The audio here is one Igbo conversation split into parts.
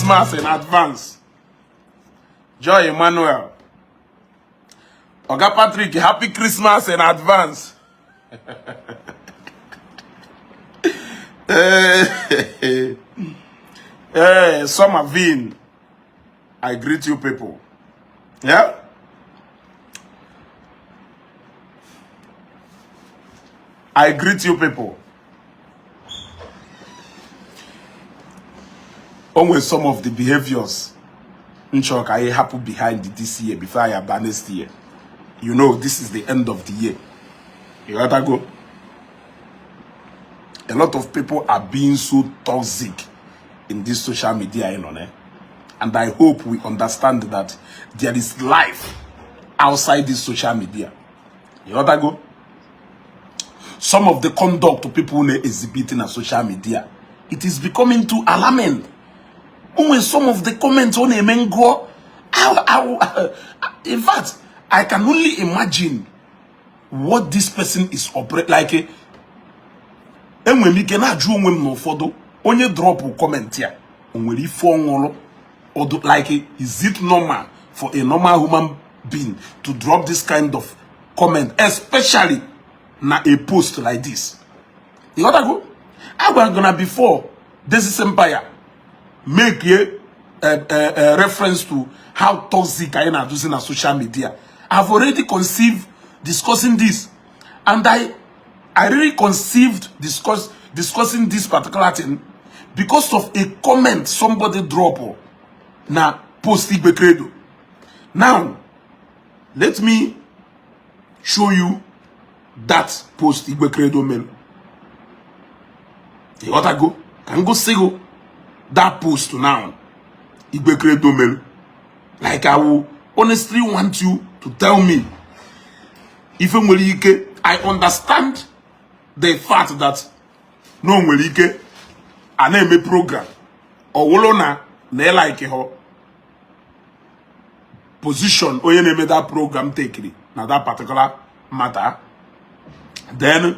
Christmas in advance. Joy Emmanuel. Oga Patrick, happy Christmas in advance. Summer Vin, I greet you people. Yeah? I greet you people. Always some of the behaviors I happen behind this year before I have done next year. You know, this is the end of the year. You gotta go. A lot of people are being so toxic in this social media, you know, and I hope we understand that there is life outside this social media. You gotta go. Some of the conduct of people exhibiting on social media, it is becoming too alarming. When some of the comments on a go, in fact, I can only imagine what this person is operating like. And when we cannot do no photo, only drop a comment here. When we phone or like, is it normal for a normal human being to drop this kind of comment, especially na a post like this? You gotta go. I was gonna before this is empire make a reference to how toxic I am using on social media. I've already conceived discussing this, and I really conceived discussing this particular thing because of a comment somebody drop na post Igbo Credo. Now, let me show you that post Igbo Credo mail. You gotta go. Can go see go that post now. Igbo Credo mail. Like I will honestly want you to tell me if I understand the fact that no Mwelike a program or wolona ne like her position or you that program take it now that particular matter, then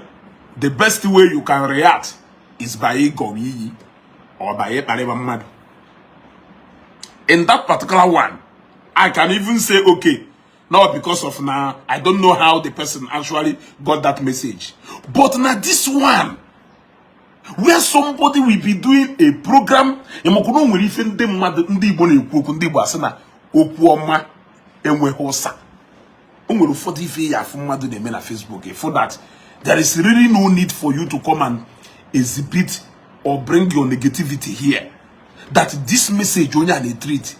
the best way you can react is by going or by a in that particular one. I can even say, okay, not because of now, I don't know how the person actually got that message. But now this one, where somebody will be doing a program, for that, there is really no need for you to come and exhibit or bring your negativity here. That this message only an treat.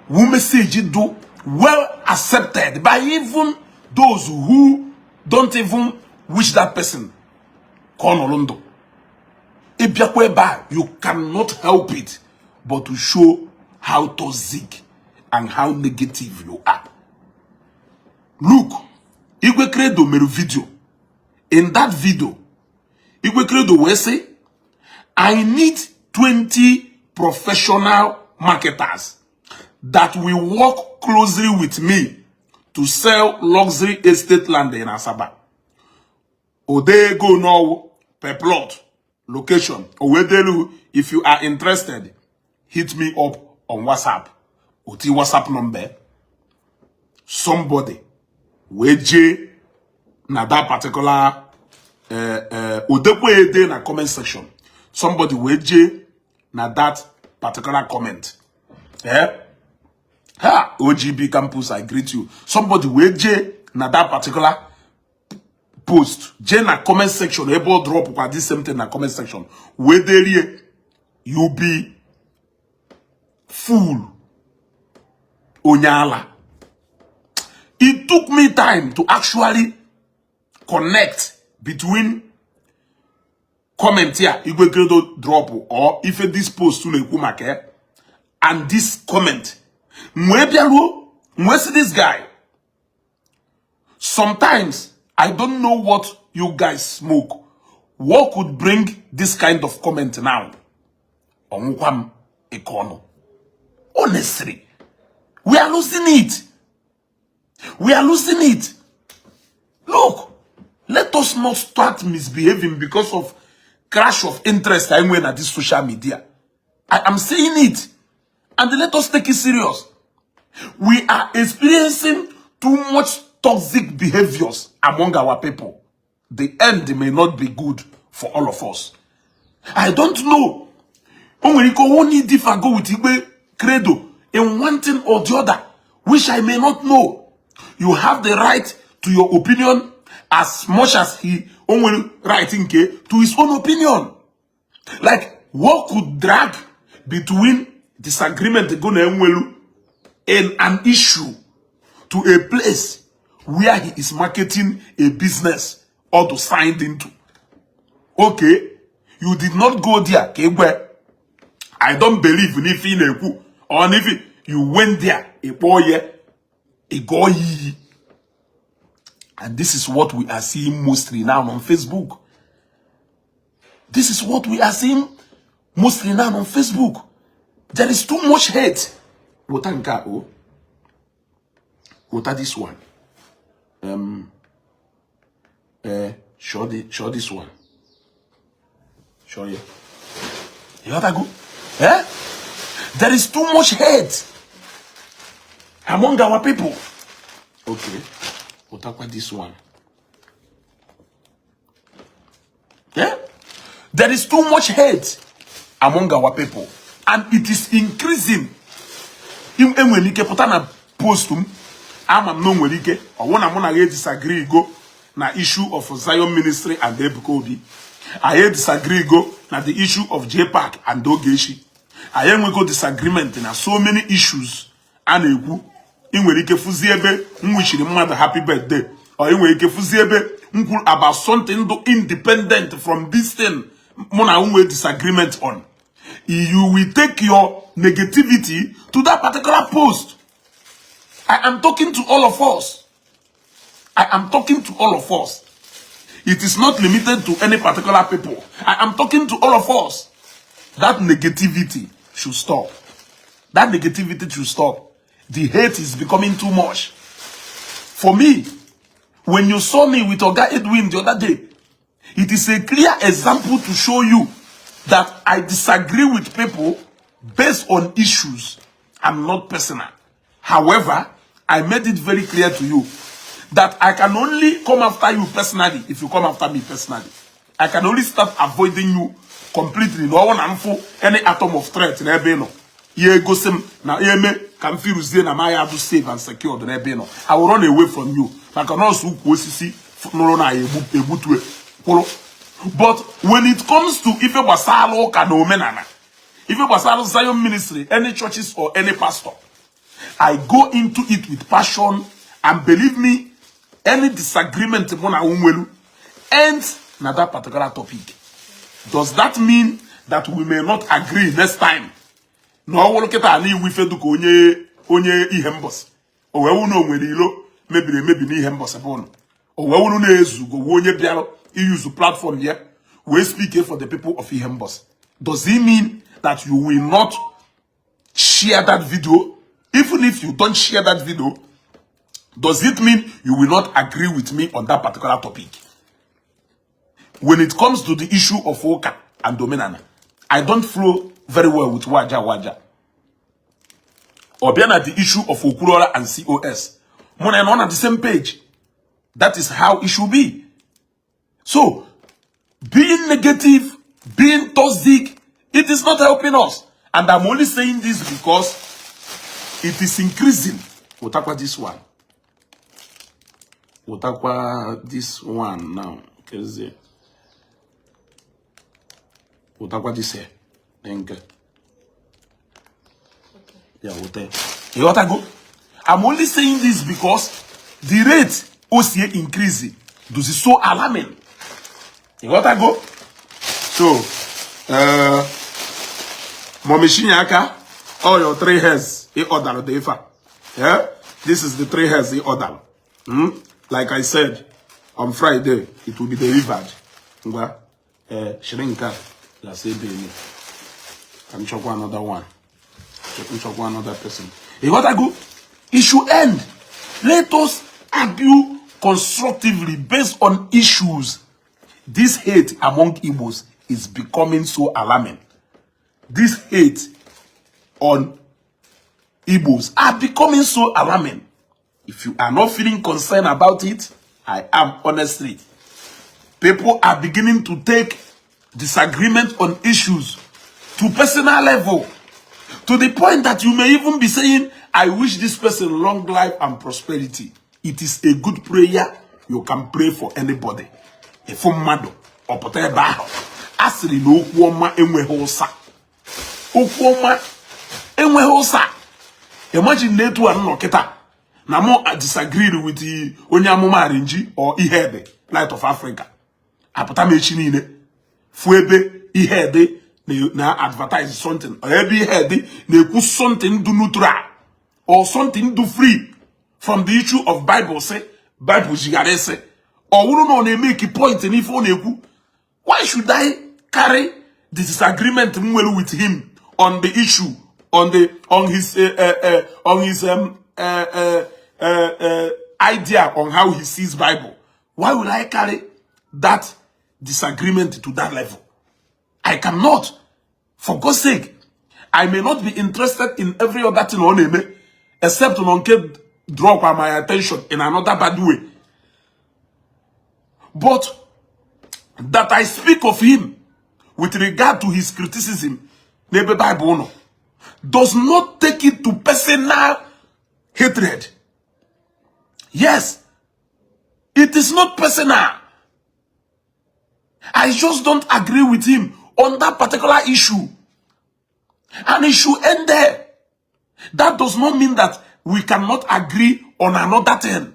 Who message it do well accepted by even those who don't even wish that person. You cannot help it but to show how toxic and how negative you are. Look, Igbo Credo made a video. In that video, Igbo Credo will say, I need 20 professional marketers that will work closely with me to sell luxury estate land in Asaba. Ode go now per plot, location. Owedelu, if you are interested, hit me up on WhatsApp. Oti WhatsApp number. Somebody weje na that particular Odekwe na comment section. Somebody weje na that particular comment. Yeah? Ha, OGB campus, I greet you. Somebody wey J na that particular post. J na comment section. Able drop at this same thing na comment section. Where there you be fool. Onyala. It took me time to actually connect between comment here, Igbo Credo drop, or if this post to and this comment. See this guy. Sometimes I don't know what you guys smoke. What could bring this kind of comment now? Honestly, we are losing it. We are losing it. Look, let us not start misbehaving because of crash of interest I'm when at this social media. I am saying it. And let us take it serious. We are experiencing too much toxic behaviors among our people. The end may not be good for all of us. I don't know. Only differ go with Igbo credo in one thing or the other, which I may not know. You have the right to your opinion as much as he only writing to his own opinion. Like, what could drag between disagreement in an issue to a place where he is marketing a business or to sign into? Okay, you did not go there, Kegwe. I don't believe in if you or if you went there, a boy, a goy. And this is what we are seeing mostly now on Facebook. This is what we are seeing mostly now on Facebook. There is too much hate. What are this one? Show this one. Show you. You gotta go. Eh? There is too much hate among our people. Okay. What about this one? Yeah? There is too much hate among our people. And it is increasing. When you put on a postum, I'm no when I want to disagree go na issue of Zion Ministry and Ebukobi. I disagree go na the issue of JPAC and Dogeshi. I am go disagreement in so many issues and egu in where ike fuziebe wish the mother happy birthday or in where ike fuziebe about something independent from this thing mona unwe disagreement on. You will take your negativity to that particular post. I am talking to all of us. I am talking to all of us. It is not limited to any particular people. I am talking to all of us. That negativity should stop. That negativity should stop. The hate is becoming too much. For me, when you saw me with Oga Edwin the other day, it is a clear example to show you that I disagree with people based on issues and not personal. However, I made it very clear to you that I can only come after you personally if you come after me personally. I can only start avoiding you completely. No one harmful any atom of threat. Ye go sim na eme can feel na maya do safe and secure the rebeno. I will run away from you. I can also sisi no na but when it comes to if you basalo kano menana, if you basalo Zion Ministry, any churches or any pastor, I go into it with passion, and believe me, any disagreement ends na that particular topic. Does that mean that we may not agree next time? No, we look at any we feel to onye ihembos. Or we no maybe ni ihembos upon. Or we no nezu go onye bialo. You use the platform here. We speak for the people of ihembos. Does it mean that you will not share that video? Even if you don't share that video, does it mean you will not agree with me on that particular topic? When it comes to the issue of Oka and Dominana, I don't flow very well with Waja. Or being at the issue of Okurora and COS. When I'm on the same page, that is how it should be. So, being negative, being toxic, it is not helping us. And I'm only saying this because it is increasing. We'll talk about this one. We'll talk about this one now. We'll talk about this here. Yeah, we'll tell you. What I go? I'm only saying this because the rate OCA increasing. This is so alarming. You what I go? So, Momishinyaka, all your 3 hairs, he order the ifa. Yeah? This is the 3 hairs he order. Like I said, on Friday, it will be delivered. Shrinka, let's say, baby. I'm sure another one. I'm sure another person. You what I go? It should end. Let us argue constructively based on issues. This hate among Igbos is becoming so alarming. This hate on Igbos are becoming so alarming. If you are not feeling concerned about it, I am honestly. People are beginning to take disagreement on issues to personal level, to the point that you may even be saying, I wish this person long life and prosperity. It is a good prayer. You can pray for anybody. If you mad or whatever, asri no kwoma enwehosa. Ukwoma enwehosa. Imagine netu ano kita. Na mo disagree with the onyamuma arinji or ihede, Light of Africa. Apota mechi niile. Fuebe ihede na advertise something. Or every ihede na eku something do neutral or something do free from the issue of Bible say Bible jigare say. Or we don't know make a point in if on. Why should I carry the disagreement with him on the issue on his idea on how he sees Bible? Why will I carry that disagreement to that level? I cannot. For God's sake, I may not be interested in every other thing on him, except to draw my attention in another bad way. But that I speak of him with regard to his criticism, neighbor Bible does not take it to personal hatred. Yes, it is not personal. I just don't agree with him on that particular issue. And it should end there. That does not mean that we cannot agree on another thing.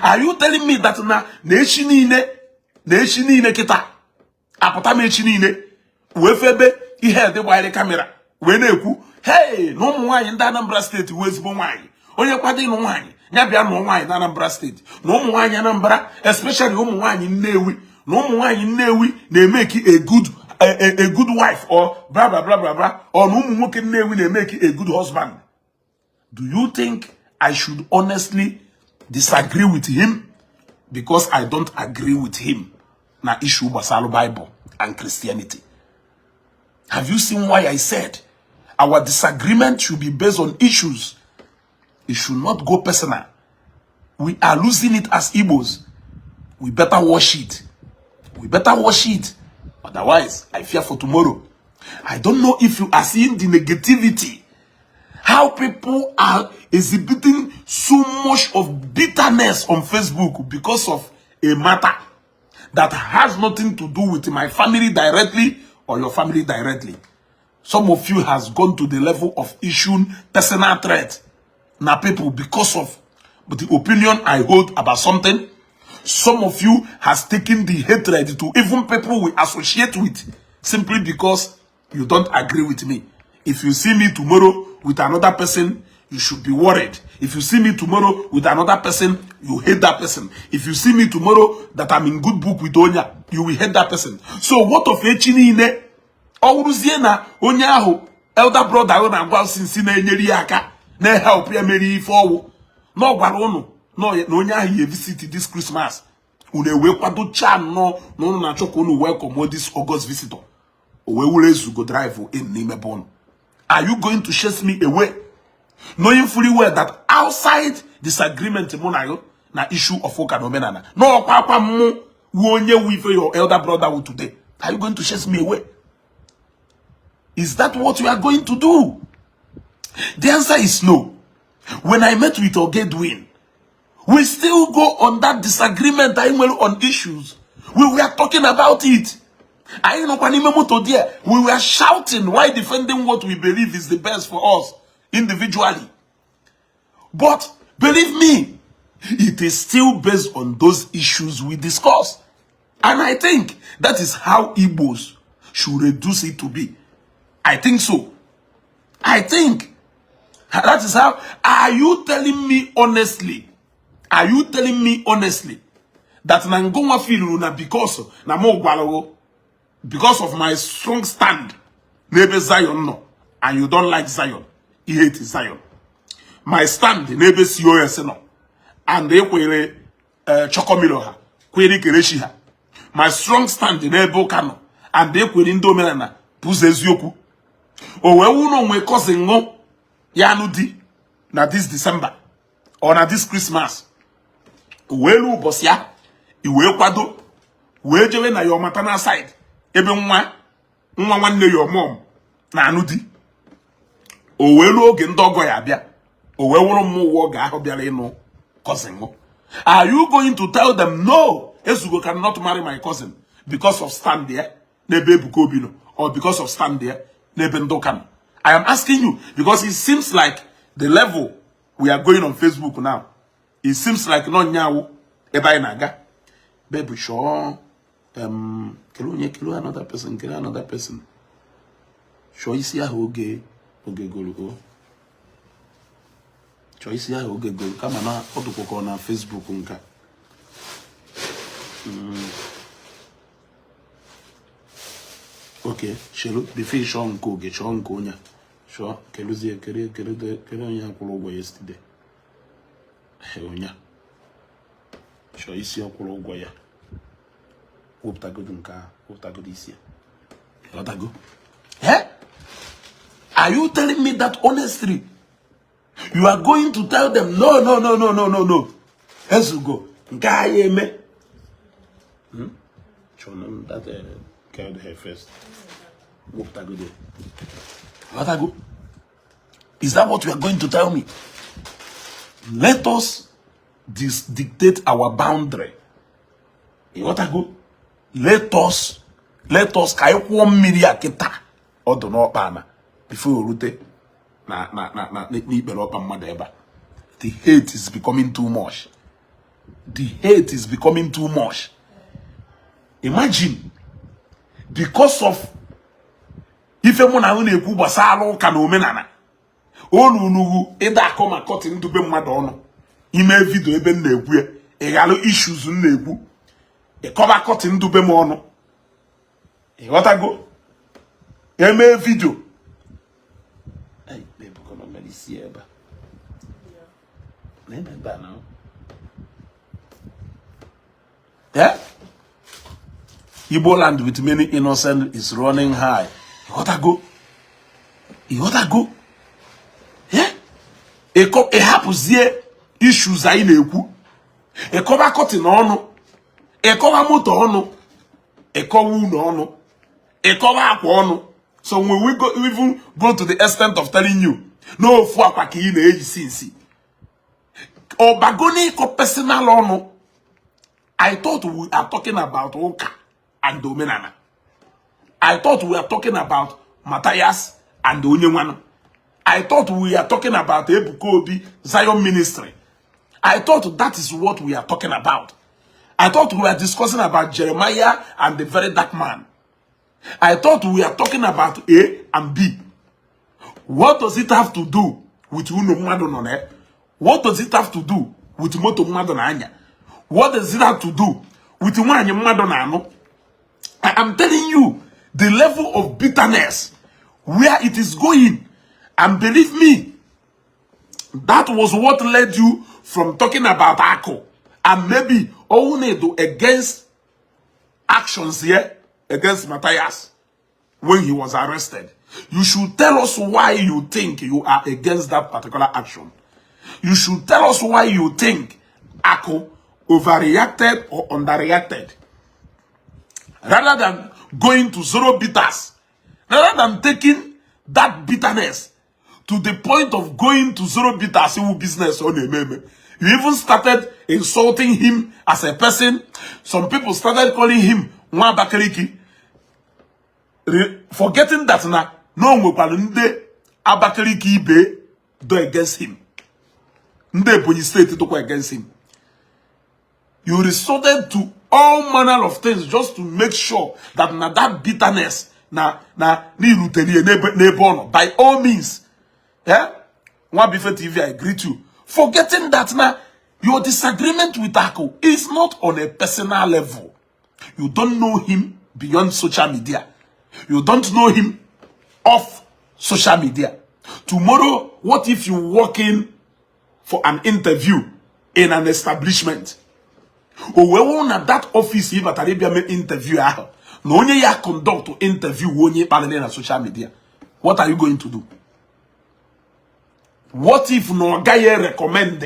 Are you telling me that na neshinine kita apota mechinine we febe ihe de wire camera we na-ekwu hey no nwanyi nda Anambra State we ezigbo nwanyi onye kwado inu nwanyi nya bia no nwanyi na Anambra State no nwanyi Anambra especially nwanyi Nnewi no nwanyi Nnewi na make a good wife or blah blah blah blah blah or no nwoke Nnewi na make a good husband. Do you think I should honestly disagree with him because I don't agree with him na issue basalo Bible and Christianity? Have you seen why I said our disagreement should be based on issues? It should not go personal. We are losing it as Igbos. We better wash it. We better wash it. Otherwise, I fear for tomorrow. I don't know if you are seeing the negativity. How people are exhibiting so much of bitterness on Facebook because of a matter that has nothing to do with my family directly or your family directly. Some of you has gone to the level of issuing personal threat. Now people, because of the opinion I hold about something, some of you has taken the hatred to even people we associate with simply because you don't agree with me. If you see me tomorrow with another person, you should be worried. If you see me tomorrow with another person, you hate that person. If you see me tomorrow that I'm in good book with Onya, you will hate that person. So what of echini ine? Oruzie na Onya ahu elder brother na gwa sinsi na enyeri aka na help ya meri ife owo. No gwara unu no Onya ahu ye visit this Christmas. Une we kwado cha no na choko unu welcome this August visitor. Owe ulezu go drive in n'ime bon. Are you going to chase me away? Knowing fully well that outside disagreement na issue of work and omenana. No papa mu wonye with your elder brother with today. Are you going to chase me away? Is that what you are going to do? The answer is no. When I met with Ogedwin, we still go on that disagreement on issues. We were talking about it. We were shouting while defending what we believe is the best for us individually. But believe me, it is still based on those issues we discussed. And I think that is how Igbos should reduce it to be. I think so. I think that is how. Are you telling me honestly? Are you telling me honestly that Nangonga feel na because na mo gwalawo because of my strong stand, neighbor Zion no, and you don't like Zion, you hate Zion. My stand, neighbor COS no, and they quere Chokomilo ha, quere Kereshi ha. My strong stand, neighbor Kano, and they quere Indomenana, Puzezioku. O we uno mwe kose ngo, ya nudi na this December or na this Christmas welu ụbọchị ya iwe kwado wee jewe na your maternal side ebe nwa nwanne your mom na anudi o welu oge ndị ọgọ ya abịa o wee wụrụ mmụọ ga ahụ bịara ịnụ cousin mo. Are you going to tell them no, Ezugo cannot marry my cousin because of stand there n'ebe Ebuka Obi no, or because of stand there n'ebe Ndoka? I am asking you because it seems like the level we are going on Facebook now, it seems like no nyawo ebe anyị na-aga. Baby sure kilo another person sure isi ahụ oge golo choice ya oge golo kama na ọdụkwụkwọ na Facebook nka okay shelo before show nko oge show nko onya show keluzie kere onya kwụrụ ụgwọ yesterday onya show isi ọkwụrụ ụgwọ ya woptagodo nka woptagodo isi otago are you telling me that honestly you are going to tell them no Ezugo nke anyị eme chọnụ that killed her first woptagodo otago? Is that what you are going to tell me? Let us dictate our boundary. Otago? Let us ka anyị kwụọ mmiri akịta ọdụ n'ọkpa ana before orute na n'ikpere ọkpa mmadụ ebe. The hate is becoming too much. The hate is becoming too much. Imagine, because of ife mụ na unu ekwu gbasara ụka na omenala, onu nugu ịda akọ ma kọtị ndube mmadụ ọnụ ime video ebe m na-ekwu ya ịghalụ issues m na-ekwu ịkọba kọtị ndube m ọnụ ịghọtago eme video ay baby kono melisi eba nene ba now Igbo land with many innocent is running high. Ịghọtago e hapụzie issues anyị na-ekwu ịkọba kọtị n'ọnụ ịkọba moto ọnụ ịkọwa ụlọ ọnụ ịkọba akwa ọnụ. So when we even go to the extent of telling you no ofu akwa ka ị na-eyi sinsi ọbagoni ịkọ personal ọnụ. I thought we are talking about ụka and omenala. I thought we are talking about Matthias and Onyenwanu. I thought we are talking about Ebuka Obi Zion Ministry. I thought that is what we are talking about. I thought we were discussing about Jeremiah and the very dark man. I thought we are talking about A and B. What does it have to do with Uno Madonone? What does it have to do with Moto Madonanya? What does it have to do with Wanya Madonano? I am telling you the level of bitterness where it is going. And believe me, that was what led you from talking about Ako and maybe Ounedo against actions here against Matthias when he was arrested. You should tell us why you think you are against that particular action. You should tell us why you think Ako overreacted or underreacted. Rather than going to zero bitters, rather than taking that bitterness to the point of going to zero bitters business on a meme. You even started insulting him as a person. Some people started calling him Nwabakaliki. Forgetting that na no Nde Abakaliki Ibe do against him. Nde Ebonyi State to go against him. You resorted to all manner of things just to make sure that na that bitterness na ni ruteni nebono. By all means, yeah. One Bife TV, I greet you. Forgetting that now your disagreement with Ako is not on a personal level. You don't know him beyond social media. You don't know him off social media. Tomorrow, what if you walk in for an interview in an establishment? Or when at that office, if at Arabia may interview, no only ya conduct to interview when you on social media. What are you going to do? What if no guy recommend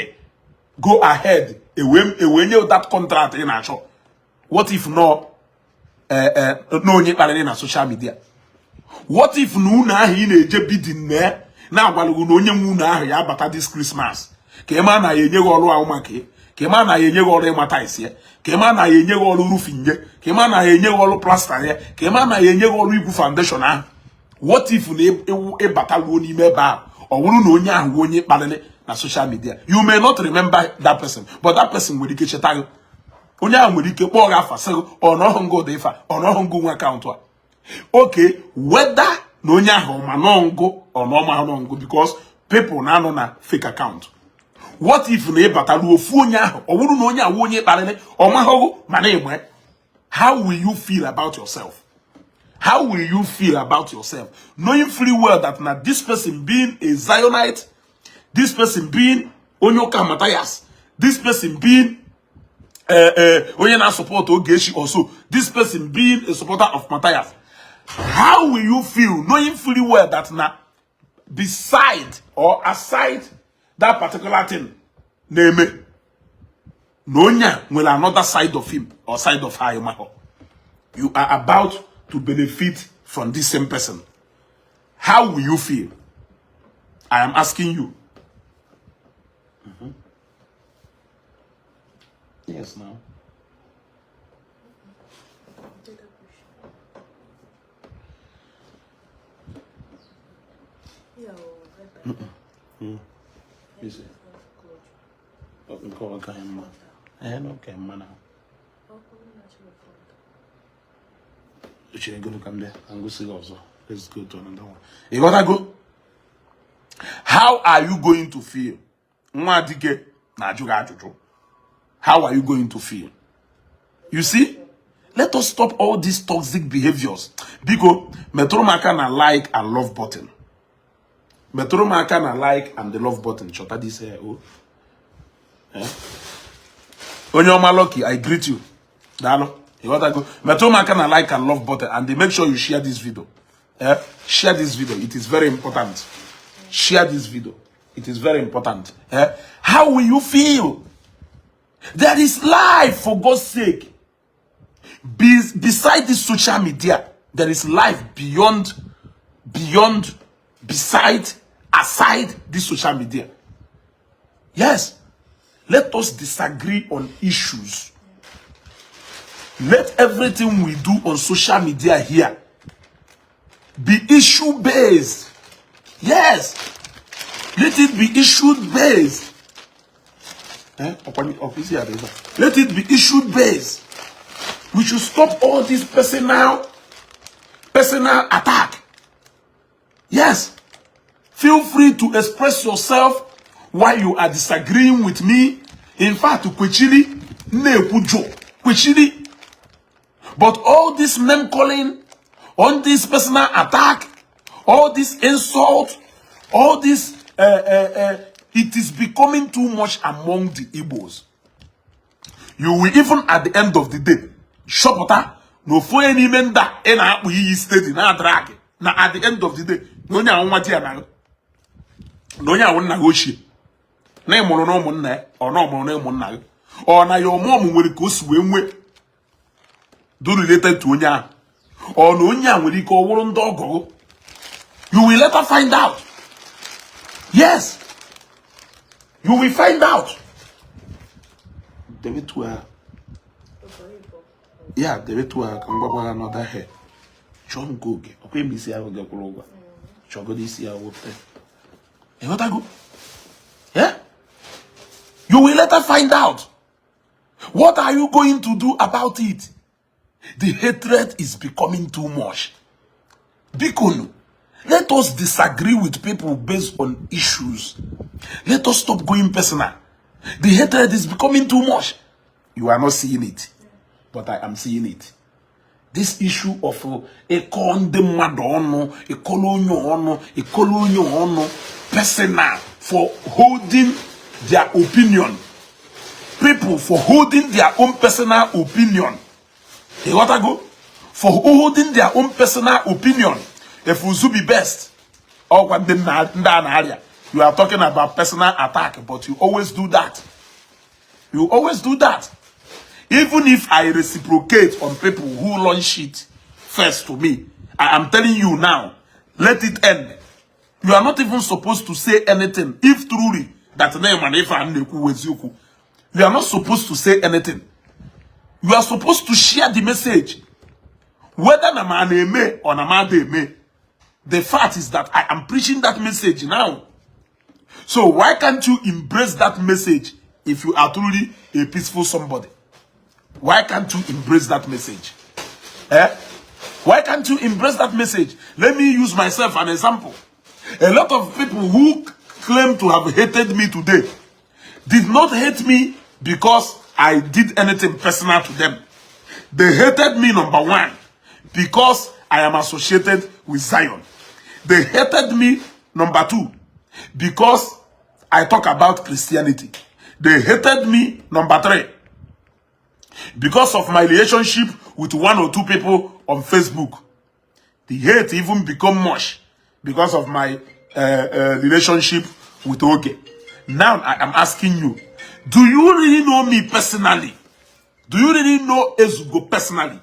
go ahead when you that contract in a shop? What if no onye kparịrị na social media? What if no na he na-eje bidding na agwalugo na onye nwu na ahụ ya bata this Christmas? Ka ema na yenye ọrụ ahụ maka ka ema na yenye ọrụ ịmata isi ka ema na yenye ọrụ roofing ka ema na yenye ọrụ plaster ya ka ema na yenye ọrụ igwu foundation ahụ. What if na ịbata ruo n'ime ebe ahụ ọ bụrụ na onye ahụ onye kparịrị na social media? You may not remember that person, but that person nwere ike cheta gị. Onye ahụ nwere ike kpọọ gị afa sị gị ọ nọghọ ngo dị ifa ọ nọghọ ngo nwe akaụntụ a. Okay, whether na onye ahụ ma nọ ngo or no ma nọ ngo, because people na anọ na fake account. What if na ịbata ruo ofu onye ahụ ọ bụrụ na onye ahụ onye kparịrị ọ mahọgụ ma na egbe? How will you feel about yourself? How will you feel about yourself? Knowing fully well that now this person being a Zionite, this person being Onyoka Matthias, this person being Onyena support Ogeshi also, this person being a supporter of Matthias. How will you feel knowing fully well that now beside or aside that particular thing, name Nonya will another side of him or side of her, you are about to benefit from this same person? How will you feel? I am asking you. Yes, now. You see? Okay, man. You're going to come there and go see also. Let's go to another one. You gotta go. How are you going to feel? How are you going to feel? You see? Let us stop all these toxic behaviors. Because Metromaka na like and love button. Metromaka na like and the love button. Shota this here. Oh. Onyoma Lucky, I greet you. Dalo. You gotta go. Metromaka na like and love button, and they make sure you share this video. Share this video. It is very important. Share this video. It is very important. How will you feel? There is life, for God's sake. Beside this social media, there is life beyond, beside, aside this social media. Yes. Let us disagree on issues. Let everything we do on social media here be issue-based. Yes. Let it be issue-based. Let it be issue-based. We should stop all this personal attack. Yes. Feel free to express yourself while you are disagreeing with me. In fact, Kwechili, Kwechili. But all this name calling, all this personal attack, all this insult, all this, it is becoming too much among the Igbos. You will even at the end of the day, Shopota, no for any men that we steady na drag. Now at the end of the day, no nya want na no nya won negotiate. Na mo no mo na or no mo na mo na or na your mom nwere ko si we do related to onya or no onya nwere ko woro ndogo. You will later find out. Yes. You will find out. David to yeah, David to can go another hair. John Goge. Okay, me see I will go over. Chogo this year will pay. You want to go? Yeah? You will later find out. What are you going to do about it? The hatred is becoming too much. Bikono, let us disagree with people based on issues. Let us stop going personal. The hatred is becoming too much. You are not seeing it, but I am seeing it. This issue of a condemnation, a colonial personal for holding their opinion. People for holding their own personal opinion. You gotta go? For holding their own personal opinion. If you be best, or what the area. You are talking about personal attack, but you always do that. You always do that. Even if I reciprocate on people who launch shit first to me, I am telling you now, let it end. You are not even supposed to say anything. If truly that name and if I'm you are not supposed to say anything. You are supposed to share the message. Whether na man me or na man me. The fact is that I am preaching that message now. So why can't you embrace that message if you are truly a peaceful somebody? Why can't you embrace that message? Why can't you embrace that message? Let me use myself an example. A lot of people who claim to have hated me today did not hate me because I did anything personal to them. They hated me, number one, because I am associated with Zion. They hated me, number two, because I talk about Christianity. They hated me, number three, because of my relationship with one or two people on Facebook. The hate even become much because of my relationship with Oge. Now I am asking you, do you really know me personally? Do you really know Ezugo personally?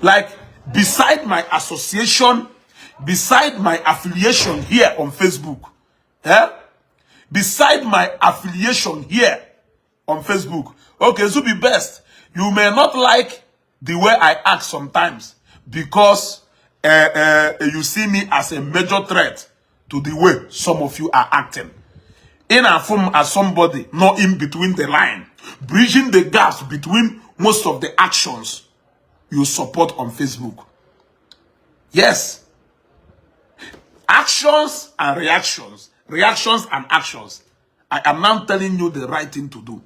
Like, beside my association, beside my affiliation here on Facebook, beside my affiliation here on Facebook, okay, Zubi Best, you may not like the way I act sometimes because you see me as a major threat to the way some of you are acting. In a form as somebody not in between the line, bridging the gaps between most of the actions you support on Facebook. Yes. Actions and reactions. Reactions and actions. I am now telling you the right thing to do.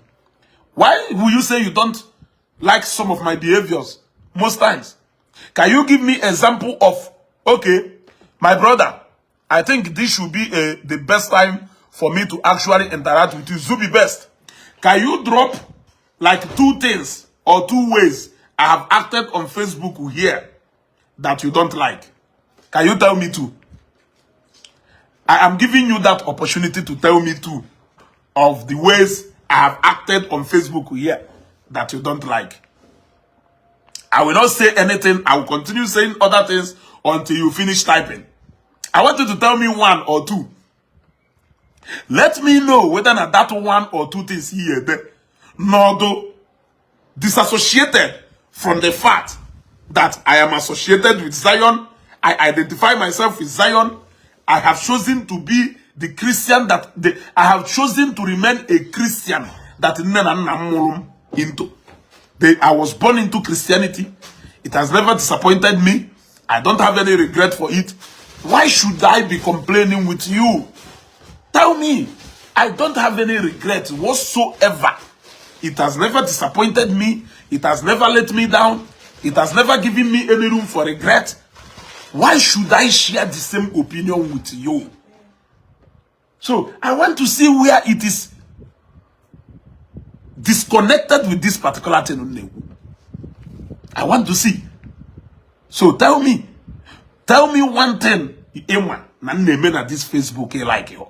Why will you say you don't like some of my behaviors? Most times. Can you give me example of, okay, my brother, I think this should be the best time for me to actually interact with you. Zubi Best. Can you drop like 2 things or 2 ways I have acted on Facebook here that you don't like? Can you tell me 2? I am giving you that opportunity to tell me 2 of the ways I have acted on Facebook here that you don't like. I will not say anything. I will continue saying other things until you finish typing. I want you to tell me 1 or 2. Let me know whether not that 1 or 2 things here, nor though disassociated from the fact that I am associated with Zion. I identify myself with Zion. I have chosen to be the Christian that I have chosen to remain a Christian that into. I was born into Christianity. It has never disappointed me. I don't have any regret for it. Why should I be complaining with you? Tell me. I don't have any regret whatsoever. It has never disappointed me. It has never let me down. It has never given me any room for regret. Why should I share the same opinion with you? So, I want to see where it is disconnected with this particular thing. I want to see. So, tell me 1 thing na this Facebook like you.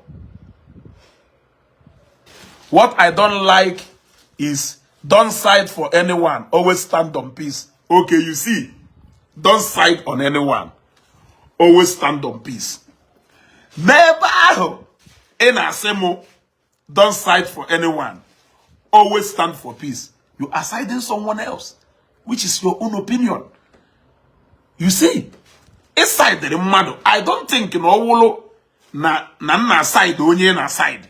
What I don't like is don't side for anyone. Always stand on peace. Okay, you see, don't side on anyone. Always stand on peace. Never in asemo. Don't side for anyone. Always stand for peace. You are siding someone else, which is your own opinion. You see, inside the mado, I don't think in all na side onye na side.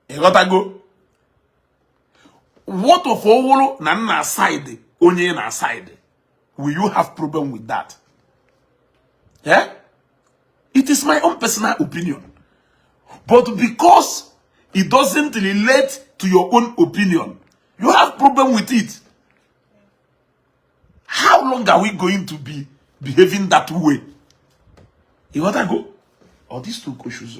You gotta go. What of all na side onye na side? Will you have problem with that? Yeah? It is my own personal opinion. But because it doesn't relate to your own opinion, you have problem with it. How long are we going to be behaving that way? You want to go? Or these 2 questions?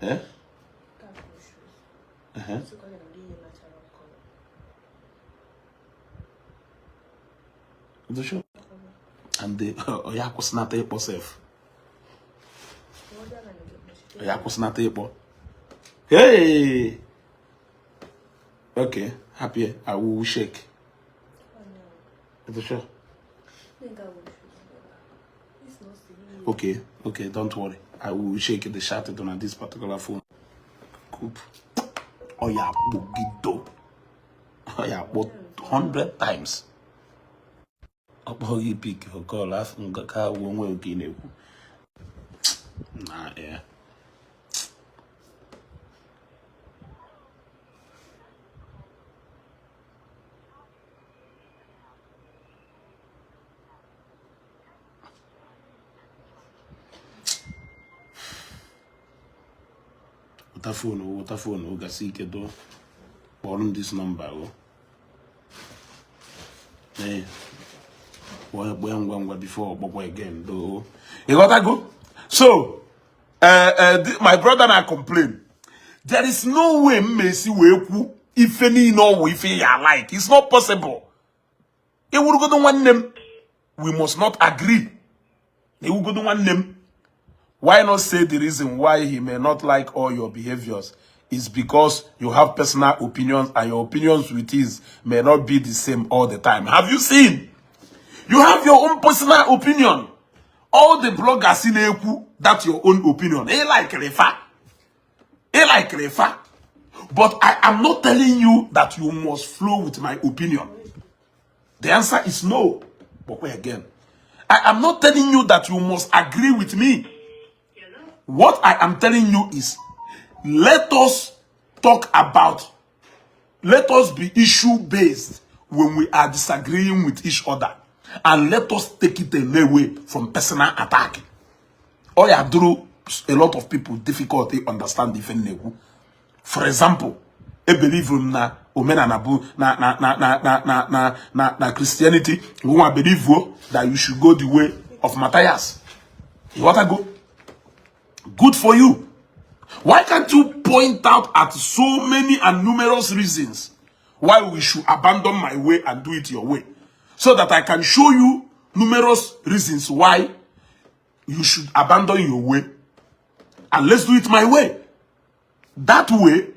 Eh? and the oya kwụsịnata ịkpọ sef. Oya kwụsịnata ịkpọ. Hey! Okay, happy. I will shake. Is it sure? Okay, okay, don't worry. I will shake the shut on this particular phone. Cool. Oh yeah, Bugido. Oh yeah, about 100 times. About you pick your call after car won't again. Nah, yeah. Water phone, gasi kedo. Born this number, Hey, before again, though. You got to go? So, my brother and I complain. There is no way Messi will if any no if he like. It's not possible. He will go to one name. We must not agree. He will go to one name. Why not say the reason why he may not like all your behaviors is because you have personal opinions and your opinions with his may not be the same all the time. Have you seen? You have your own personal opinion. All the bloggers in Eku, that's your own opinion. He like Refa. He like Refa. But I am not telling you that you must flow with my opinion. The answer is no. But wait again. I am not telling you that you must agree with me. What I am telling you is, let us talk about, let us be issue-based when we are disagreeing with each other. And let us take it away from personal attack. All you do, a lot of people difficulty understand the thing. For example, a believer na omena na Christianity, who believe that you should go the way of Matthias. You want to go? Good for you. Why can't you point out at so many and numerous reasons why we should abandon my way and do it your way? So that I can show you numerous reasons why you should abandon your way. And let's do it my way. That way,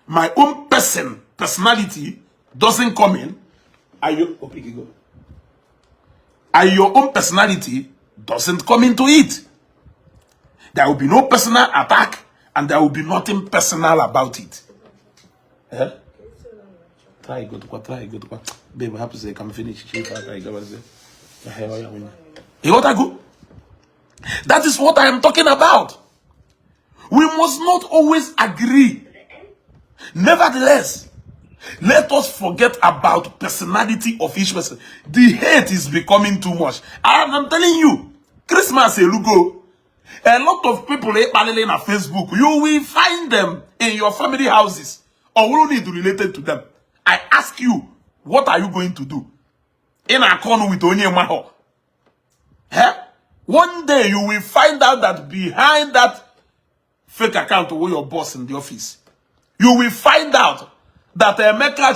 my own personality doesn't come in. And your own personality doesn't come into it. There will be no personal attack, and there will be nothing personal about it. Try go to babe, I have to say, come finish. You want to go? That is what I am talking about. We must not always agree. Nevertheless, let us forget about personality of each person. The hate is becoming too much. I'm telling you, Christmas, a lot of people on Facebook, you will find them in your family houses or will need to relate to them. I ask you, what are you going to do? In a corner with Onye Maho. One day you will find out that behind that fake account where your boss in the office, you will find out that Emeka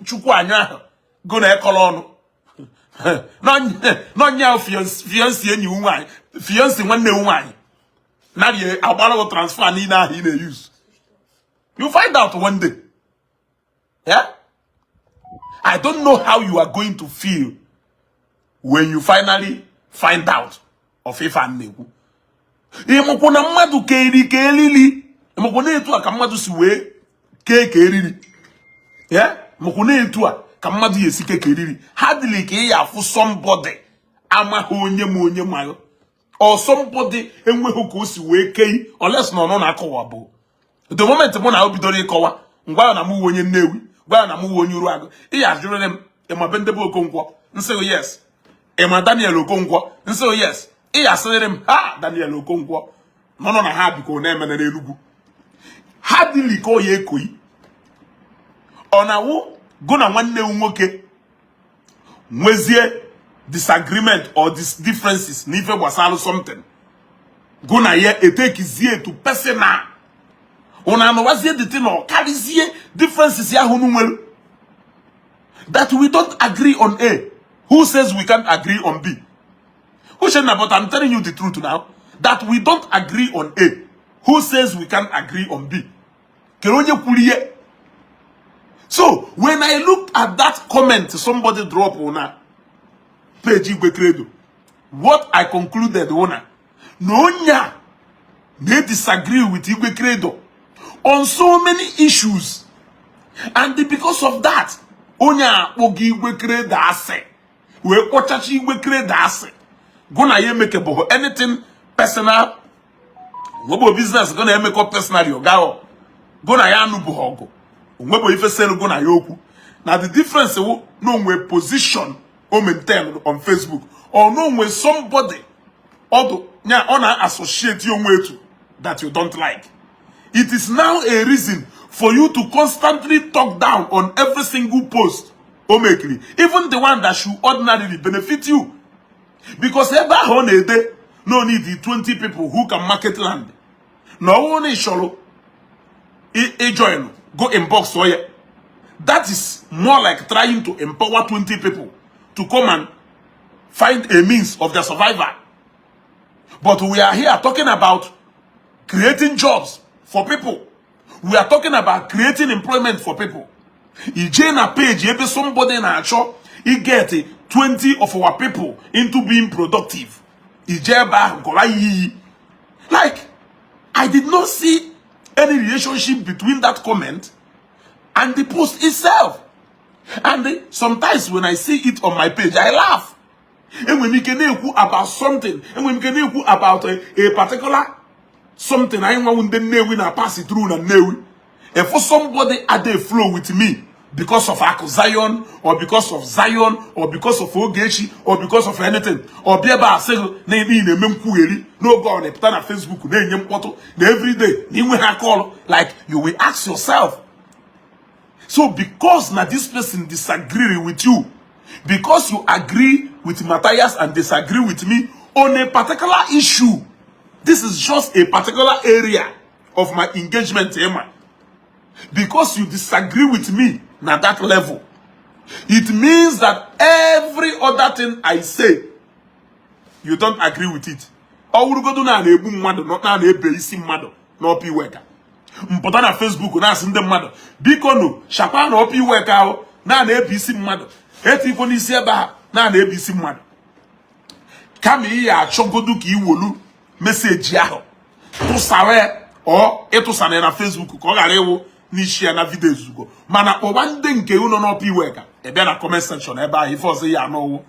Chukwanya gonna call on. Non ya fiancé ni woman, fiancé one woman. Now you about transfer ni na he use. You find out one day. Yeah? I don't know how you are going to feel when you finally find out of if and negu. Imokona mmadu kelili. Imokona etu aka mmadu siwe kelili. Yeah? Imokona etu aka mmadu yesike kelili. Hardly ke ya fu somebody ama onye mayo. Or somebody enweghị ka o si wee kei unless no na akọwa bụ. The moment mo na obido ịkọwa, ngwa na mu onye Nnewi, ngwa na mu onye Uruagụ. Iya ajụrụle m, ema Bendebe Okonkwo, nse yes. Ema Daniel Okonkwo, nse yes. Iya asịrị m, ha Daniel Okonkwo. No na ha biko na eme na Enugu. Ha dili ka oye ekoyi. Ona wo go na nwanne nwoke. Nwezie disagreement or differences n'ife gbasara something. Go na ye etekizie to personal. Una no wazie the thing or carryzie differences ya hunu nwelu. That we don't agree on A. Who says we can't agree on B? Oshena, but I'm telling you the truth now. That we don't agree on A. Who says we can't agree on B? So, when I looked at that comment somebody dropped on a page Igbo Credo, what I concluded, no, they disagree with Igbo Credo on so many issues. And because of that, Onya Ogi Igbo Credo ase. We ochachi Igbo Credo ase. Gonna ye make anything personal. Ngobo business gonna make up personal yoga. Gonna ya nu buhogo. Ngobo ife sell gonna yoku. Now the difference no we position or maintain on Facebook or no when somebody or associate you with that you don't like. It is now a reason for you to constantly talk down on every single post. Even the one that should ordinarily benefit you. Because ever on a day, no need the 20 people who can market land. No one is shallow. Join, go inbox for you. That is more like trying to empower 20 people to come and find a means of their survival. But we are here talking about creating jobs for people. We are talking about creating employment for people. Ije na page, ebe somebody na acho, he get 20 of our people into being productive. Ije ba gola yi. Like, I did not see any relationship between that comment and the post itself. And sometimes when I see it on my page, I laugh. And when we can about something, and when we can about a particular something, I want to pass it through and know. And for somebody at the flow with me because of Zion, or because of Zion, or because of Ogechi, or because of anything, or Biaba say no go on a Facebook, every day, like you will ask yourself. So because now this person disagree with you, because you agree with Matthias and disagree with me on a particular issue, this is just a particular area of my engagement, Emma. Because you disagree with me at that level, it means that every other thing I say, you don't agree with it. Or we go to na ebu mmadu, not na ebe isi mmadu, na opi weka. Mpota na Facebook na asinde mmadu. Biko no, shakwa na opi weka o, na ebe isi mmadu. Eti ko ni isi eba na ebe isi mmadu. Kami ya chogodu ki iwolu message aho. To sawe o eto sane na Facebook ko gare wo ni share na videos go. Mana owande nke uno no opi weka. Ebe na comment section eba if say ya no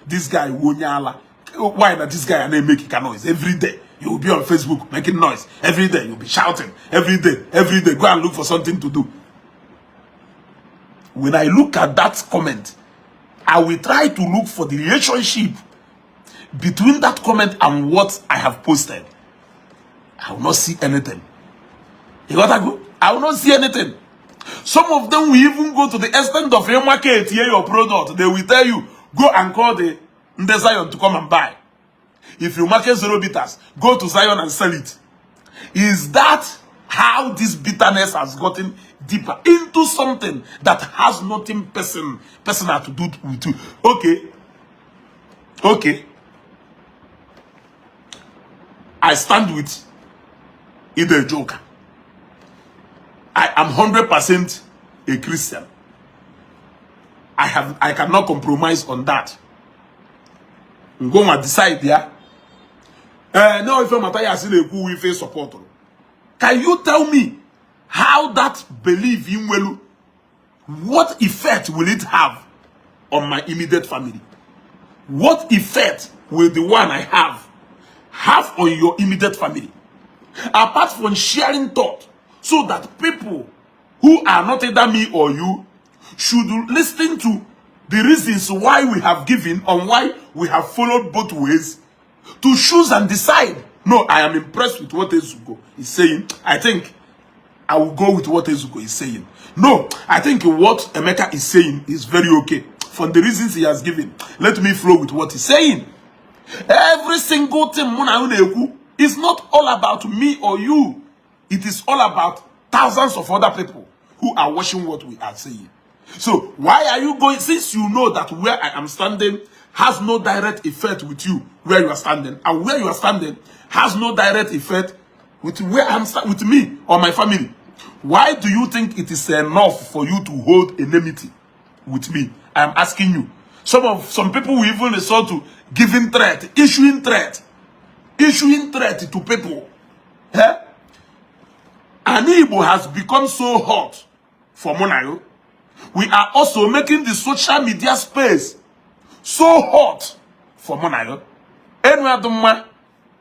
this guy wonyala. Why not this guy and they make noise every day? You will be on Facebook making noise every day. You'll be shouting every day. Go and look for something to do. When I look at that comment, I will try to look for the relationship between that comment and what I have posted. I will not see anything. You got to go? I will not see anything. Some of them will even go to the extent of your market, here your product. They will tell you, go and call the Zion to come and buy. If you market 0 bitters, go to Zion and sell it. Is that how this bitterness has gotten deeper into something that has nothing personal to do with you? Okay. I stand with either joker. I am 100% a Christian. I cannot compromise on that. I'm going to decide there. No, if Matthias is a support. Can you tell me how that belief in Welu, what effect will it have on my immediate family? What effect will the one I have on your immediate family? Apart from sharing thought, so that people who are not either me or you should listen to the reasons why we have given and why we have followed both ways to choose and decide. No, I am impressed with what Ezugo is saying. I think I will go with what Ezugo is saying. No, I think what Emeka is saying is very okay. For the reasons he has given, let me flow with what he's saying. Every single thing is not all about me or you. It is all about thousands of other people who are watching what we are saying. So why are you going, since you know that where I am standing has no direct effect with you where you are standing, and where you are standing has no direct effect with where with me or my family. Why do you think it is enough for you to hold enmity with me? I am asking you. Some people will even resort to giving threat, issuing threat to people. Eh? And Igbo has become so hot for Monayo. We are also making the social media space so hot for Monayo. Enwe adumma,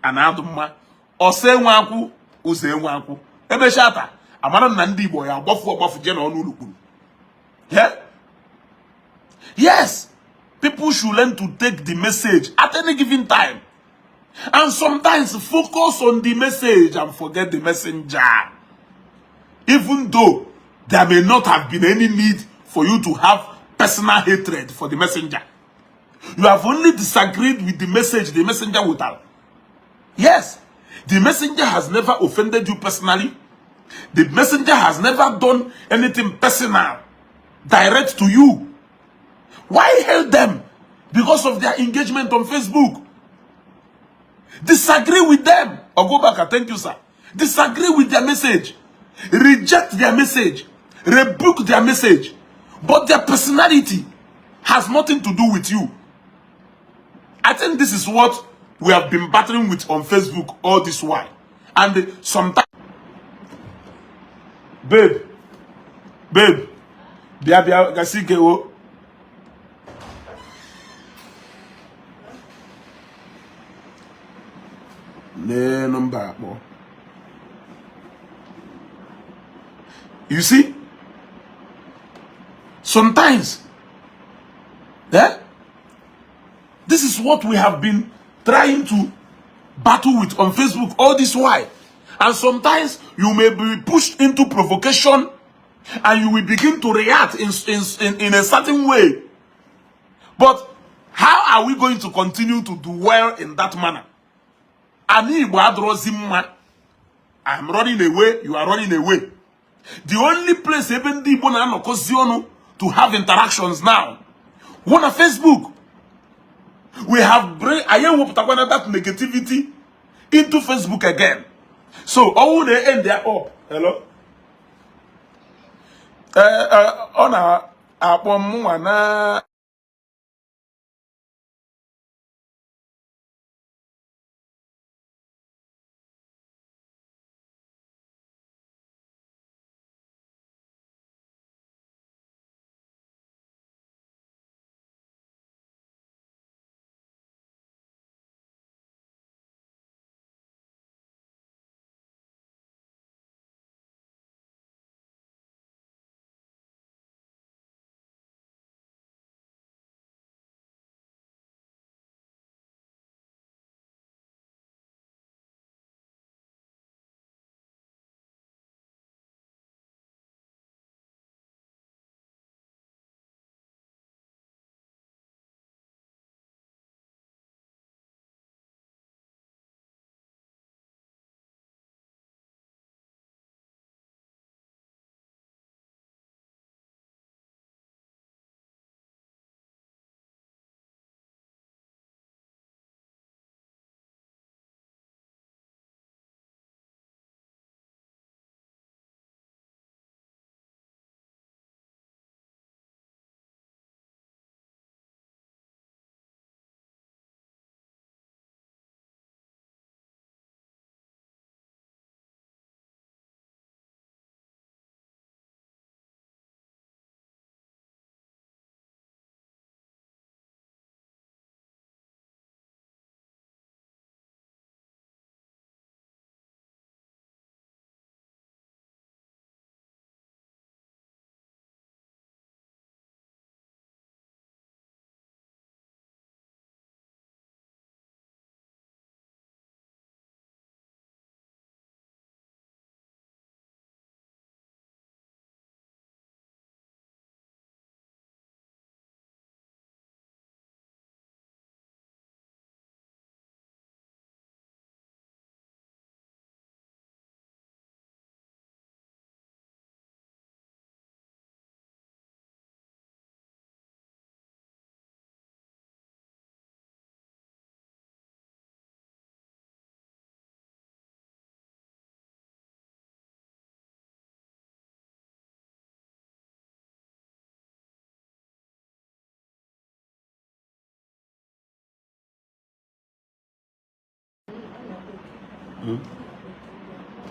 anadumma, ose nwaku, ose nwaku. Ebe shata, amara na ndi Igbo ya agbafu je na onu ulukuru. Yeah? Yes. People should learn to take the message at any given time. And sometimes focus on the message and forget the messenger. Even though there may not have been any need for you to have personal hatred for the messenger. You have only disagreed with the message the messenger would have. Yes, the messenger has never offended you personally. The messenger has never done anything personal, direct to you. Why hate them? Because of their engagement on Facebook. Disagree with them. Or go back and thank you, sir. Disagree with their message. Reject their message. Rebuke their message. But their personality has nothing to do with you. I think this is what we have been battling with on Facebook all this while. And sometimes... Babe. Bia, gasike o. You see, sometimes this is what we have been trying to battle with on Facebook all this while. And sometimes you may be pushed into provocation and you will begin to react in a certain way. But how are we going to continue to do well in that manner? I am running away, you are running away. The only place even to have interactions now, one on Facebook. We have that negativity into Facebook again. So all they end there. Oh, hello. On a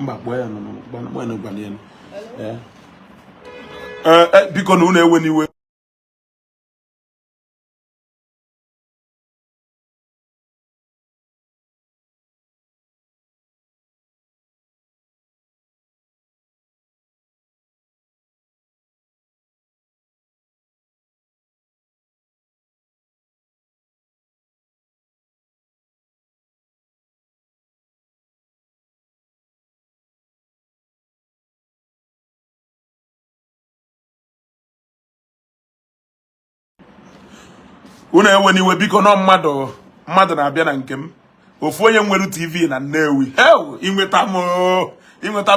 Mba bueno gbanien. Biko na ewe niwe. Unu ewe niwe biko na mmadụ na-abịa na nke m. Ofu onye nwere TV na Nnewi. Hell, inweta m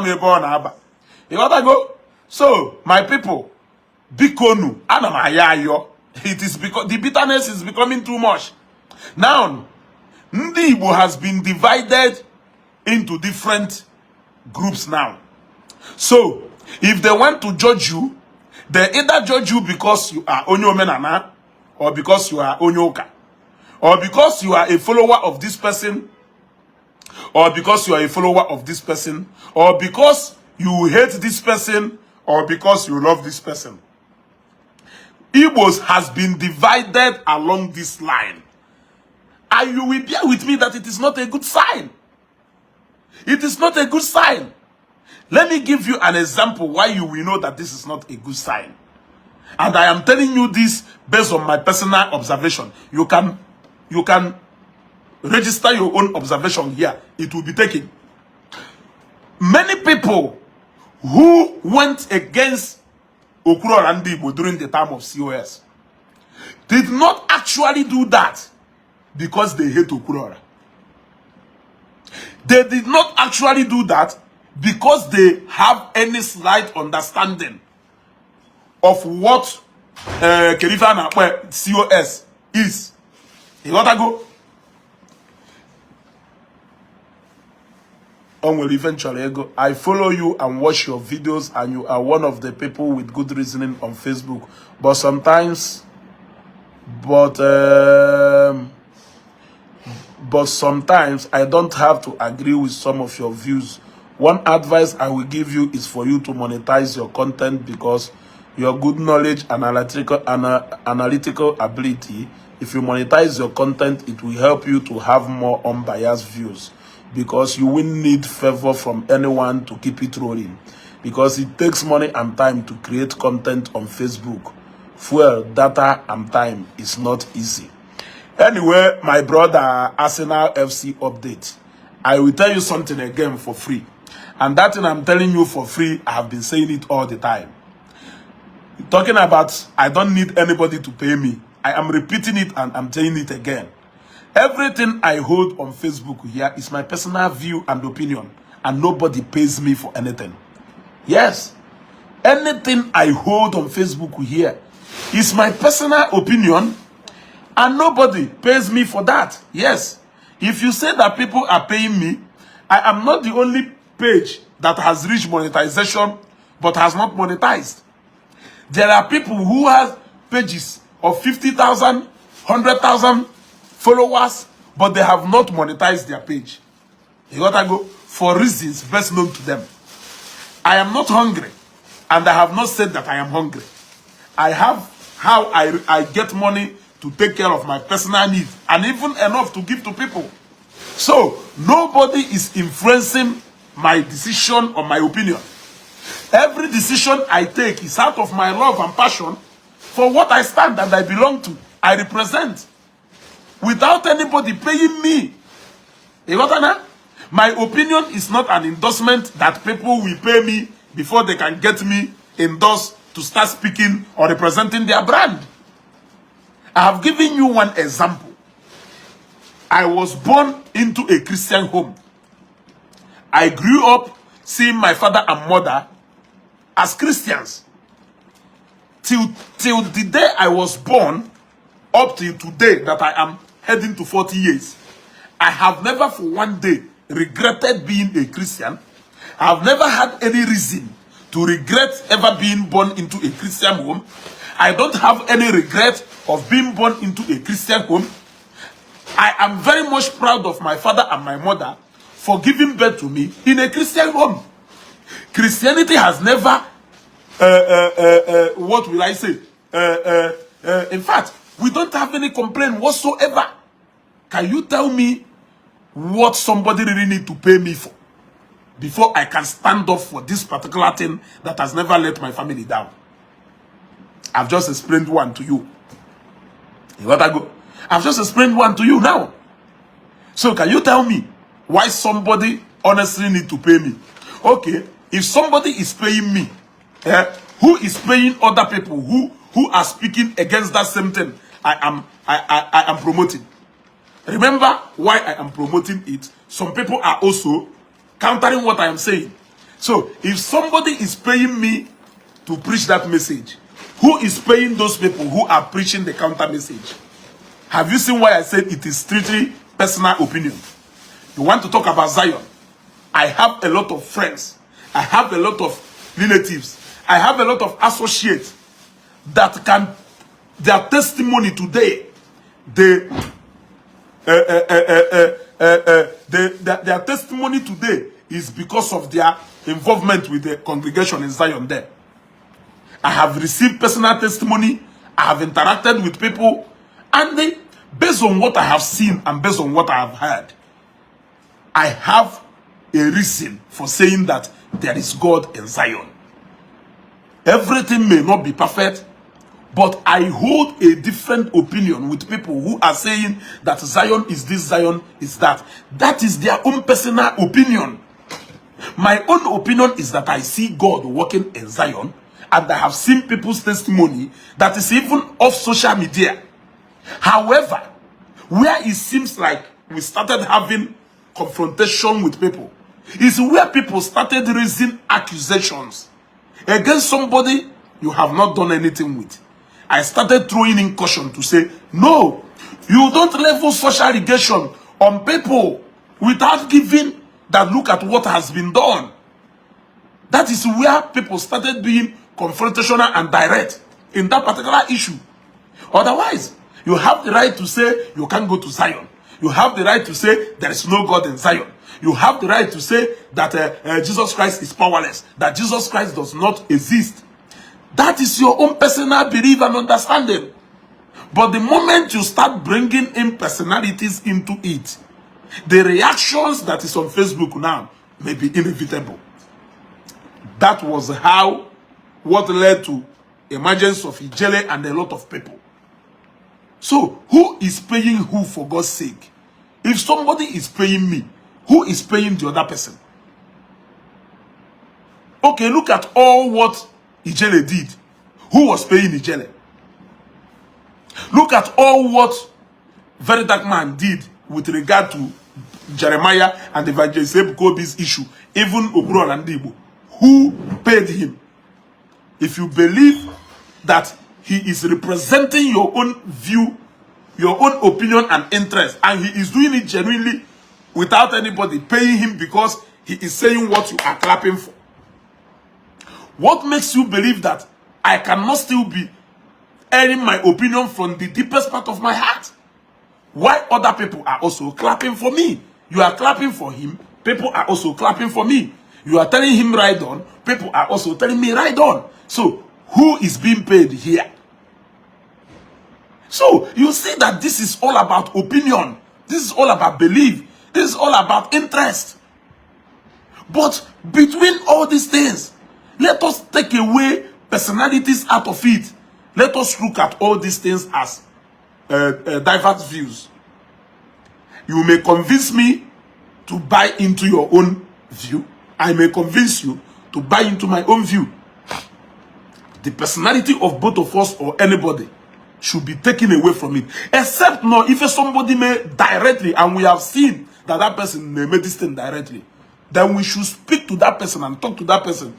ebe ọ na-aba. You gotta go. So, my people, bikonu, ana m ayo. It is because the bitterness is becoming too much. Now, Ndi Igbo has been divided into different groups now. So, if they want to judge you, they either judge you because you are Onyo Menana, or because you are Onyoka, or because you are a follower of this person, or because you are a follower of this person, or because you hate this person, or because you love this person. Igbos has been divided along this line. And you will bear with me that it is not a good sign. It is not a good sign. Let me give you an example why you will know that this is not a good sign. And I am telling you this based on my personal observation. You can register your own observation here. It will be taken. Many people who went against Okurora and Igbo during the time of COS did not actually do that because they hate Okurora. They did not actually do that because they have any slight understanding of what Kerifana COS is. You gotta go. Will eventually go. I follow you and watch your videos, and you are one of the people with good reasoning on Facebook. But sometimes I don't have to agree with some of your views. One advice I will give you is for you to monetize your content, because your good knowledge and analytical ability, if you monetize your content, it will help you to have more unbiased views, because you will need favor from anyone to keep it rolling, because it takes money and time to create content on Facebook. Fuel, data, and time is not easy. Anyway, my brother, Arsenal FC update. I will tell you something again for free. And that thing I'm telling you for free, I have been saying it all the time. Talking about, I don't need anybody to pay me. I am repeating it and I'm saying it again. Everything I hold on Facebook here is my personal view and opinion. And nobody pays me for anything. Yes. Anything I hold on Facebook here is my personal opinion. And nobody pays me for that. Yes. If you say that people are paying me, I am not the only page that has reached monetization but has not monetized. There are people who have pages of 50,000, 100,000 followers, but they have not monetized their page. You gotta go for reasons best known to them. I am not hungry, and I have not said that I am hungry. I have how I get money to take care of my personal needs, and even enough to give to people. So nobody is influencing my decision or my opinion. Every decision I take is out of my love and passion for what I stand and I belong to, I represent, without anybody paying me. You got that? My opinion is not an endorsement that people will pay me before they can get me endorsed to start speaking or representing their brand. I have given you one example. I was born into a Christian home. I grew up seeing my father and mother as Christians. Till the day I was born, up till today that I am heading to 40 years, I have never for one day regretted being a Christian. I have never had any reason to regret ever being born into a Christian home. I don't have any regret of being born into a Christian home. I am very much proud of my father and my mother for giving birth to me in a Christian home. Christianity has never, what will I say? In fact, we don't have any complaint whatsoever. Can you tell me what somebody really need to pay me for before I can stand up for this particular thing that has never let my family down? I've just explained one to you. You want to go? I've just explained one to you now. So can you tell me why somebody honestly need to pay me? Okay, if somebody is paying me, who is paying other people who are speaking against that same thing I am promoting? Remember why I am promoting it. Some people are also countering what I am saying. So if somebody is paying me to preach that message, who is paying those people who are preaching the counter message? Have you seen why I said it is strictly personal opinion? You want to talk about Zion? I have a lot of friends. I have a lot of relatives. I have a lot of associates that can, their testimony today, their testimony today is because of their involvement with the congregation in Zion there. I have received personal testimony. I have interacted with people, and based on what I have seen and based on what I have heard, I have a reason for saying that there is God in Zion. Everything may not be perfect, but I hold a different opinion with people who are saying that Zion is this, Zion is that. That is their own personal opinion. My own opinion is that I see God working in Zion, and I have seen people's testimony that is even off social media. However, where it seems like we started having confrontation with people is where people started raising accusations against somebody you have not done anything with. I started throwing in caution to say, no, you don't level such allegation on people without giving that look at what has been done. That is where people started being confrontational and direct in that particular issue. Otherwise, you have the right to say you can't go to Zion. You have the right to say there is no God in Zion. You have the right to say that Jesus Christ is powerless, that Jesus Christ does not exist. That is your own personal belief and understanding. But the moment you start bringing in personalities into it, the reactions that is on Facebook now may be inevitable. That was what led to emergence of Ijele and a lot of people. So, who is paying who for God's sake? If somebody is paying me, who is paying the other person? Okay, look at all what Ijele did. Who was paying Ijele? Look at all what Very Dark Man did with regard to Jeremiah and Evangelist Ebukobi's issue. Even Obro and Igbo. Who paid him? If you believe that he is representing your own view, your own opinion and interest, and he is doing it genuinely without anybody paying him because he is saying what you are clapping for, what makes you believe that I cannot still be airing my opinion from the deepest part of my heart? Why other people are also clapping for me? You are clapping for him, people are also clapping for me. You are telling him ride on, people are also telling me ride on. So, who is being paid here? So, you see that this is all about opinion. This is all about belief. This is all about interest. But between all these things, let us take away personalities out of it. Let us look at all these things as diverse views. You may convince me to buy into your own view. I may convince you to buy into my own view. The personality of both of us or anybody should be taken away from it. Except now, if somebody may directly, and we have seen that that person may make this thing directly, then we should speak to that person and talk to that person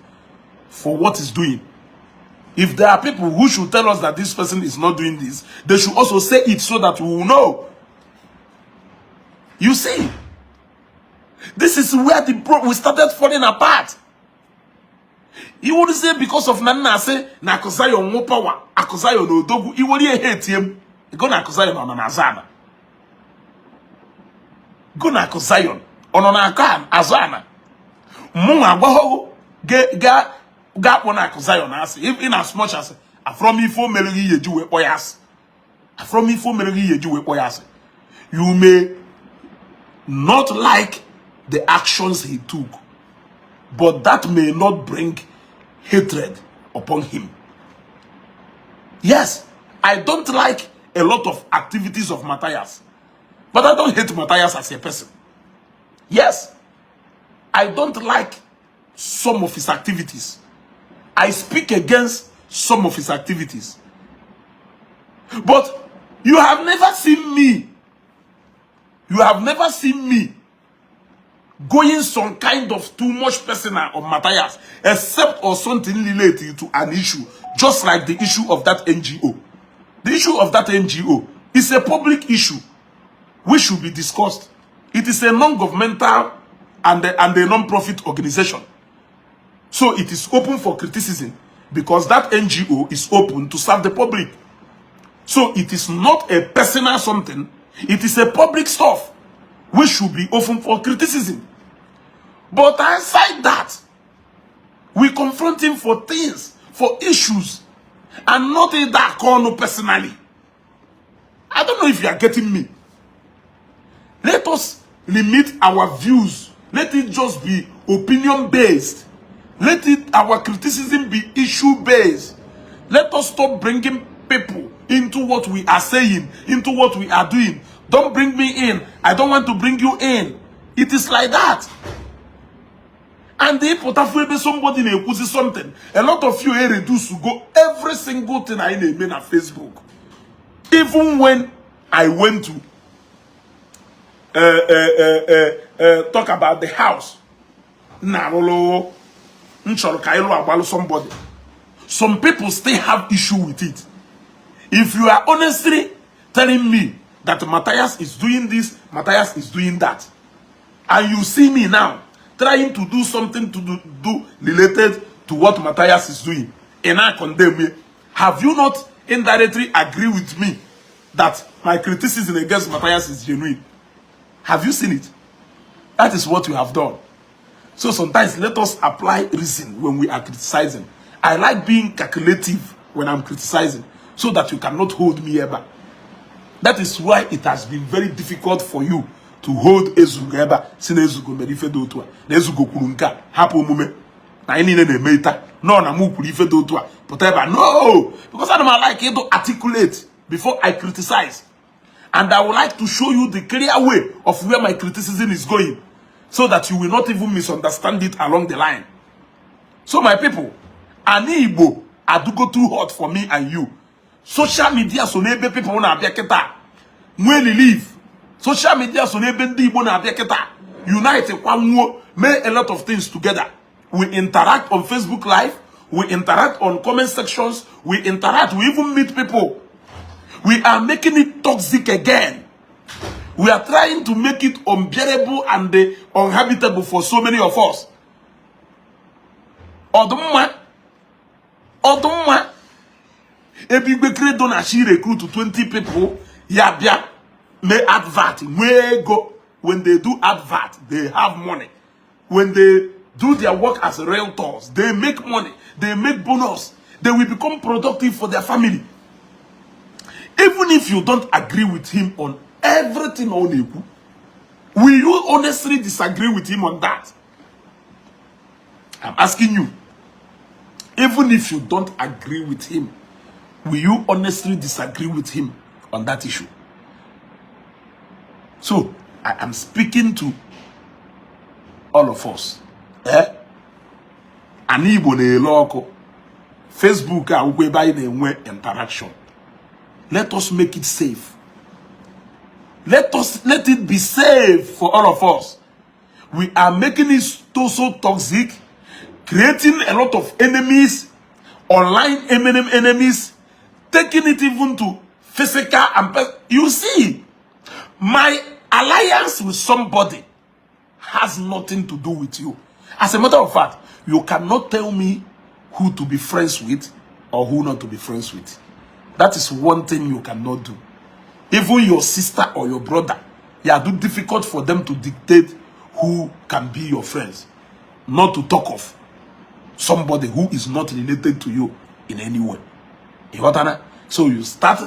for what he's doing. If there are people who should tell us that this person is not doing this, they should also say it so that we will know. You see, this is where we started falling apart. You would say because of Nana say na Akosayo no power, Akosayo no dogu, you would hate him. Go na Akosayo no Nazana. Go na Akosayo. Ono na aka azana. Mu agbaho ga kpona Zion asị in as much as from ifo merigi yeji we kpoyas. From ifo merigi yeji we kpoyas. You may not like the actions he took, but that may not bring hatred upon him. Yes, I don't like a lot of activities of Matthias, but I don't hate Matthias as a person. Yes, I don't like some of his activities. I speak against some of his activities. But you have never seen me. You have never seen me going some kind of too much personal of Matthias, except or something related to an issue, just like the issue of that NGO. The issue of that NGO is a public issue which should be discussed. It is a non-governmental and a non-profit organization. So it is open for criticism because that NGO is open to serve the public. So it is not a personal something, it is a public stuff which should be open for criticism. But aside that, we confront him for things, for issues, and not in that corner personally. I don't know if you are getting me. Let us limit our views. Let it just be opinion-based. Let our criticism be issue-based. Let us stop bringing people into what we are saying, into what we are doing. Don't bring me in. I don't want to bring you in. It is like that. And if somebody may something, a lot of you are reduced to go every single thing I made on Facebook. Even when I went to talk about the house, somebody. Some people still have issue with it. If you are honestly telling me that Matthias is doing this, Matthias is doing that, and you see me now trying to do something to do related to what Matthias is doing, and I condemn you, have you not indirectly agree with me that my criticism against Matthias is genuine? Have you seen it? That is what you have done. So sometimes let us apply reason when we are criticizing. I like being calculative when I'm criticizing so that you cannot hold me ever. That is why it has been very difficult for you to hold Ezugo ever. Sin Ezugo merife do otua. Na Ezugo kwuru nka hapo omume. Na ini na meita. No na mu kwuru ife do otua. But ever no, because I don't like it to articulate before I criticize. And I would like to show you the clear way of where my criticism is going, so that you will not even misunderstand it along the line. So my people, ani Igbo adugo too hot for me and you. Social media so nebe people na abia kita. When we leave, social media so nebe ndi Igbo na abia kita. Unite kwa nwo, make a lot of things together. We interact on Facebook Live, we interact on comment sections, we interact, we even meet people. We are making it toxic again. We are trying to make it unbearable and uninhabitable for so many of us. Odumma. Ebigbe create don ashi recruit to 20 people. Yabia may advert. Where go when they do advert, they have money. When they do their work as realtors, they make money. They make bonus. They will become productive for their family. Even if you don't agree with him on everything on Igbo, will you honestly disagree with him on that? I'm asking you. Even if you don't agree with him, will you honestly disagree with him on that issue? So, I am speaking to all of us. An Igbo na-eloko. Facebook we buy the interaction. Let us make it safe. Let it be safe for all of us. We are making it so toxic, creating a lot of enemies, online enemies, taking it even to physical and you see, my alliance with somebody has nothing to do with you. As a matter of fact, you cannot tell me who to be friends with or who not to be friends with. That is one thing you cannot do. Even your sister or your brother, it is difficult for them to dictate who can be your friends, not to talk of somebody who is not related to you in any way. You got that? So you start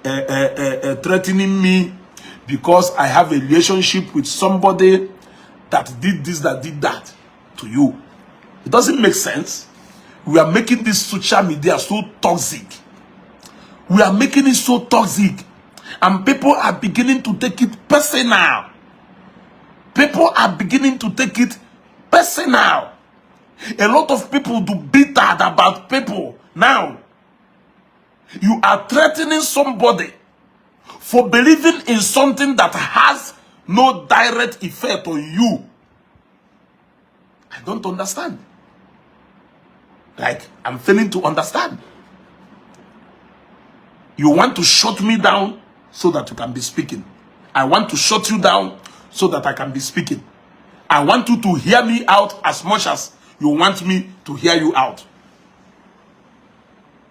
threatening me because I have a relationship with somebody that did this, that did that to you. It doesn't make sense. We are making this social media so toxic. We are making it so toxic. And people are beginning to take it personal. People are beginning to take it personal. A lot of people do bitter about people. Now, you are threatening somebody for believing in something that has no direct effect on you. I don't understand. Like, I'm failing to understand. You want to shut me down so that you can be speaking. I want to shut you down so that I can be speaking. I want you to hear me out as much as you want me to hear you out.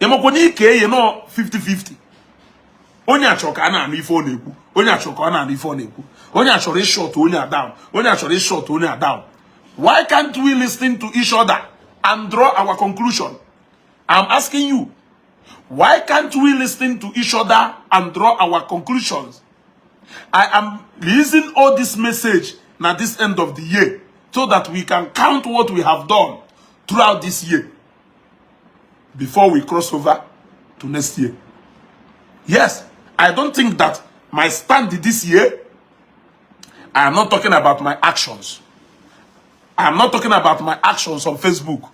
You know, 50-50. Onye achoka na anu ife ọ na-ekwu. Onye achoka na anu ife ọ na-ekwu. Onye achọrọ short onye down. Onye achọrọ short onye down. Why can't we listen to each other and draw our conclusion? I'm asking you. Why can't we listen to each other and draw our conclusions? I am releasing all this message at this end of the year so that we can count what we have done throughout this year before we cross over to next year. Yes, I don't think that my stand this year, I am not talking about my actions. I am not talking about my actions on Facebook.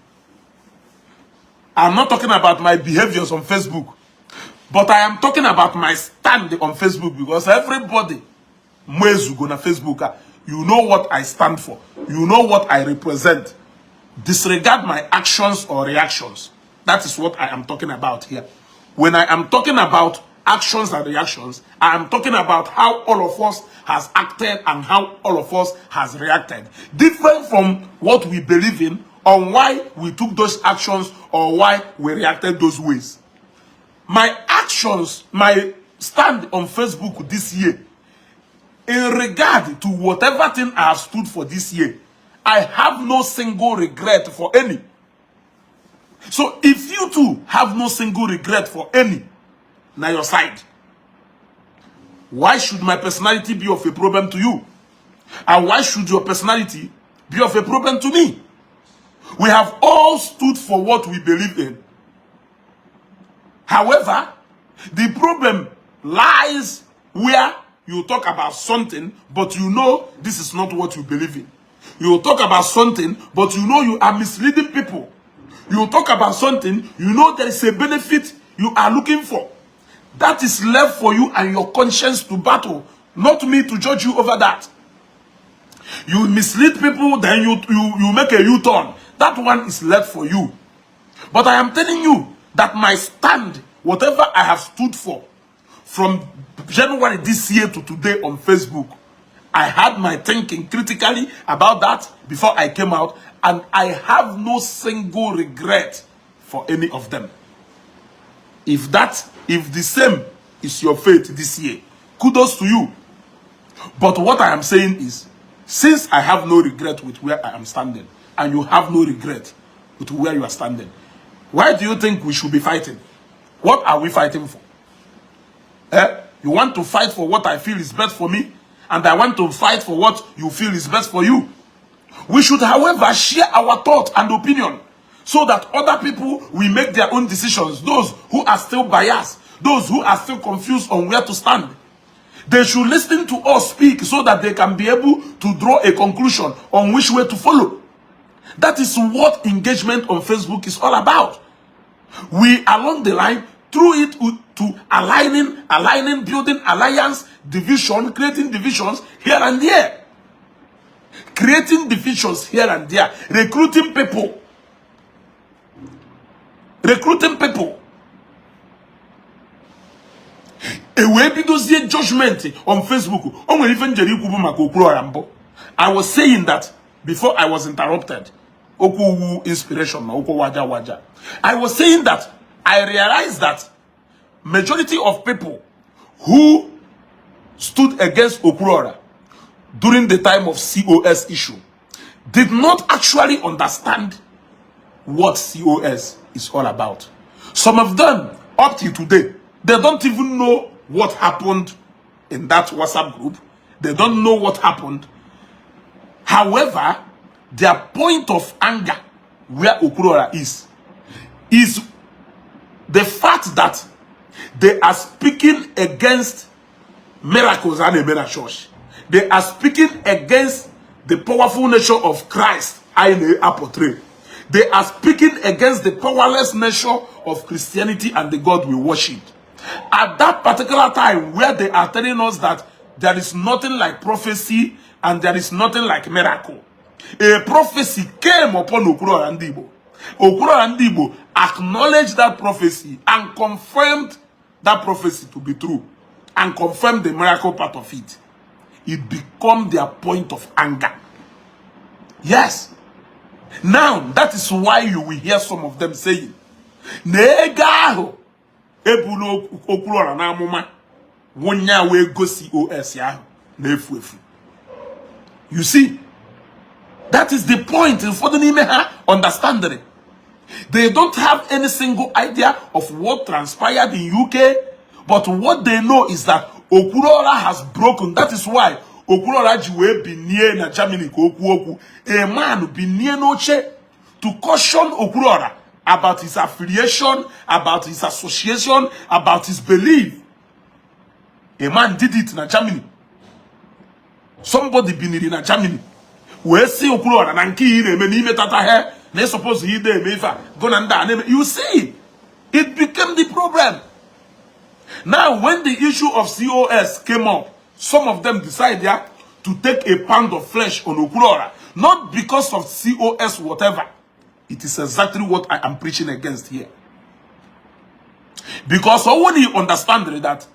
I'm not talking about my behaviors on Facebook. But I am talking about my stand on Facebook, because everybody, mwezu go na Facebook, you know what I stand for. You know what I represent. Disregard my actions or reactions. That is what I am talking about here. When I am talking about actions and reactions, I am talking about how all of us has acted and how all of us has reacted. Different from what we believe in, on why we took those actions or why we reacted those ways. My actions, my stand on Facebook this year, in regard to whatever thing I have stood for this year, I have no single regret for any. So if you too have no single regret for any, now your side, why should my personality be of a problem to you? And why should your personality be of a problem to me? We have all stood for what we believe in. However, the problem lies where you talk about something, but you know this is not what you believe in. You talk about something, but you know you are misleading people. You talk about something, you know there is a benefit you are looking for. That is left for you and your conscience to battle, not me to judge you over that. You mislead people, then you make a U-turn. That one is left for you. But I am telling you that my stand, whatever I have stood for, from January this year to today on Facebook, I had my thinking critically about that before I came out, and I have no single regret for any of them. If the same is your fate this year, kudos to you. But what I am saying is, since I have no regret with where I am standing, and you have no regret with where you are standing, why do you think we should be fighting? What are we fighting for? You want to fight for what I feel is best for me, and I want to fight for what you feel is best for you. We should, however, share our thought and opinion so that other people will make their own decisions. Those who are still biased, those who are still confused on where to stand, they should listen to us speak so that they can be able to draw a conclusion on which way to follow. That is what engagement on Facebook is all about. We, along the line, through it to aligning, building alliance, division, creating divisions here and there. Creating divisions here and there. Recruiting people. Recruiting people. A way to judgment on Facebook. I was saying that before I was interrupted. Inspiration. I was saying that I realized that majority of people who stood against Okurora during the time of COS issue did not actually understand what COS is all about. Some of them, up till today, they don't even know what happened in that WhatsApp group. They don't know what happened. However, their point of anger, where Okwuluora is the fact that they are speaking against miracles and a mega church. They are speaking against the powerful nature of Christ I portray. They are speaking against the powerless nature of Christianity and the God we worship. At that particular time where they are telling us that there is nothing like prophecy and there is nothing like miracle, a prophecy came upon Okwuluora and Igbo. Okwuluora and Igbo acknowledged that prophecy and confirmed that prophecy to be true and confirmed the miracle part of it. It became their point of anger. Yes. Now, that is why you will hear some of them saying, Negaho, Ebulo Okwuluora na amuma, wonya we go COS ya, nefuefu. You see, that is the point. For the name understanding. They don't have any single idea of what transpired in UK, but what they know is that Okwuluora has broken. That is why Okwuluora jiwe be near na Germany ko a man be near noche to caution Okwuluora about his affiliation, about his association, about his belief. A man did it in Germany. Somebody be in Germany. We see Okwuluora nanki ire me ni metata he na suppose he dey me fa go na nda. You see, it became the problem. Now, when the issue of COS came up, some of them decided to take a pound of flesh on Okwuluora, not because of COS whatever. It is exactly what I am preaching against here. Because when you understand that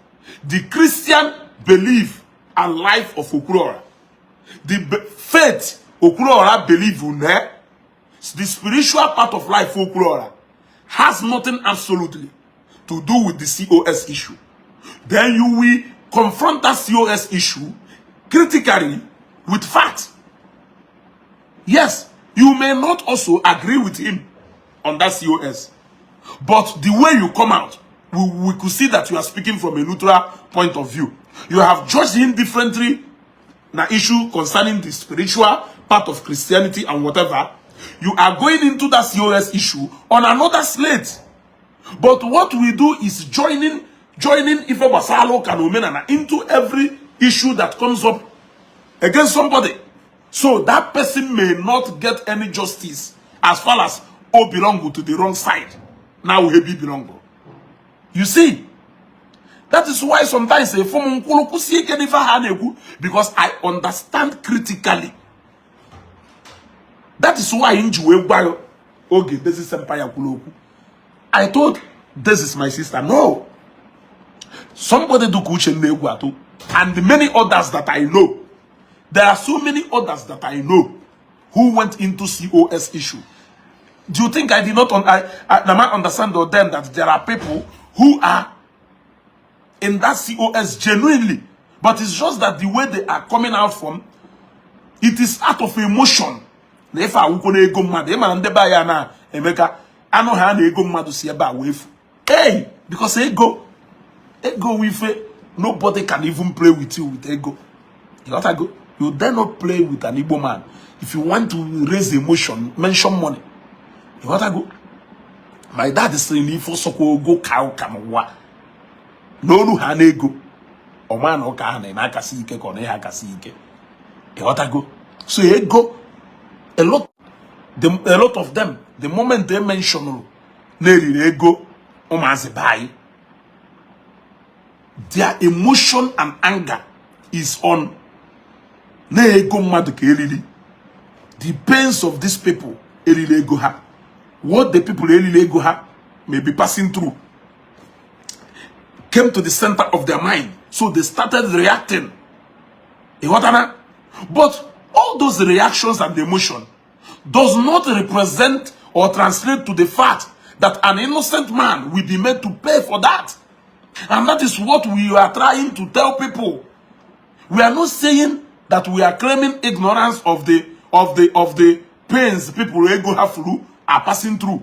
the Christian belief and life of Okwuluora, the faith Okwuluora believe in, the spiritual part of life of Okwuluora has nothing absolutely to do with the COS issue. Then you will confront that COS issue critically with facts. Yes, you may not also agree with him on that COS, but the way you come out, we could see that you are speaking from a neutral point of view. You have judged him differently na issue concerning the spiritual part of Christianity and whatever. You are going into that COS issue on another slate. But what we do is joining Ife Basalo Kanomenana into every issue that comes up against somebody. So that person may not get any justice as far as belong to the wrong side. Now we belong. You see, that is why sometimes I say because I understand critically. That is why in Juwe okay, this is Empire Kuloku. I thought this is my sister. No. Somebody do kuchen negwatu. And many others that I know. There are so many others that I know who went into COS issue. Do you think I did not understand or them that there are people who are in that COS genuinely? But it's just that the way they are coming out from, it is out of emotion. If I wukone ego mad, ema ndeba ya na emeka ano ha na ego madu si eba wefu. Hey, because ego with nobody can even play with you with ego. You got to go. You dare not play with an Igbo man. If you want to raise emotion, mention money. You got to go. My dad is saying for soko go cow kamawa. No no ha na ego. O man o ka na na kasi ike ko na ha kasi ike. You got to go. So ego a lot of them, the moment they mention ego, their emotion and anger is on the pains of these people. What the people may be passing through came to the center of their mind, so they started reacting. But all those reactions and emotion does not represent or translate to the fact that an innocent man will be made to pay for that. And that is what we are trying to tell people. We are not saying that we are claiming ignorance of the pains people who go have flu are passing through.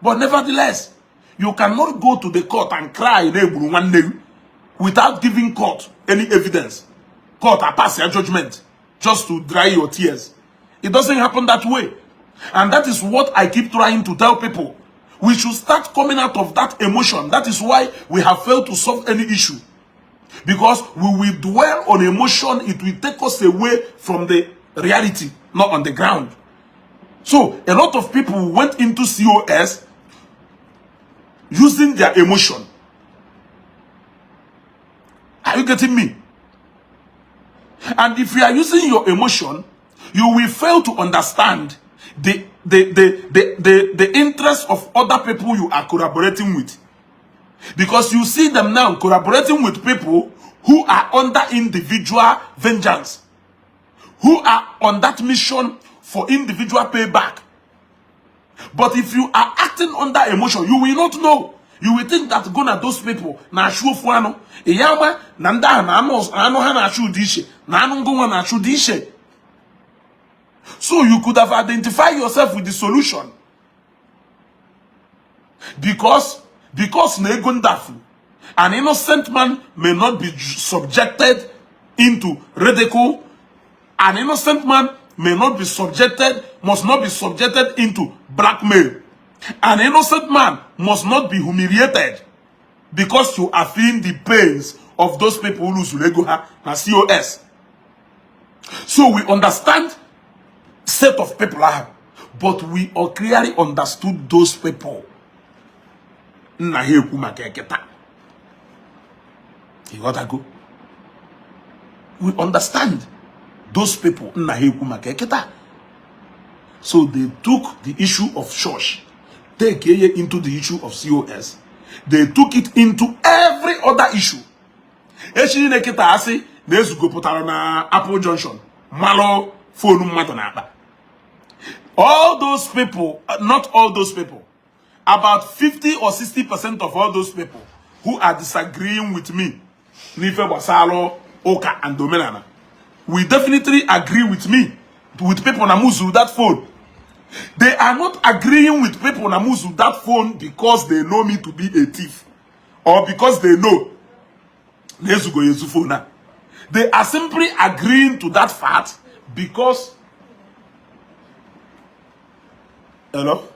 But nevertheless, you cannot go to the court and cry in one day without giving court any evidence. Court are pass your judgment just to dry your tears. It doesn't happen that way. And that is what I keep trying to tell people. We should start coming out of that emotion. That is why we have failed to solve any issue. Because we will dwell on emotion, it will take us away from the reality, not on the ground. So, a lot of people went into COS using their emotion. Are you getting me? And if you are using your emotion, you will fail to understand the interest of other people you are collaborating with. Because you see them now collaborating with people who are under individual vengeance, who are on that mission for individual payback. But if you are acting under emotion, you will not know. You will think that gonna those people na show fuano iyama nanda na ano ha na show dishe na anu ngwa na show dishe. So you could have identified yourself with the solution. Because an innocent man may not be subjected into ridicule. An innocent man must not be subjected into blackmail. An innocent man must not be humiliated because you are feeling the pains of those people who lose Lego na COS. So we understand set of people, but we all clearly understood those people. You gotta go. We understand those people. So they took the issue of church, they came into the issue of COS. They took it into every other issue. Apple Junction, Malo, phone. All those people, not all those people, about 50 or 60% of all those people who are disagreeing with me, Nife Basalo, Oka, and Domenana, we definitely agree with me, with people Namuzu that phone. They are not agreeing with people Namuzu that phone because they know me to be a thief, or because they know Nezugo Yezufona. They are simply agreeing to that fact because. Hello?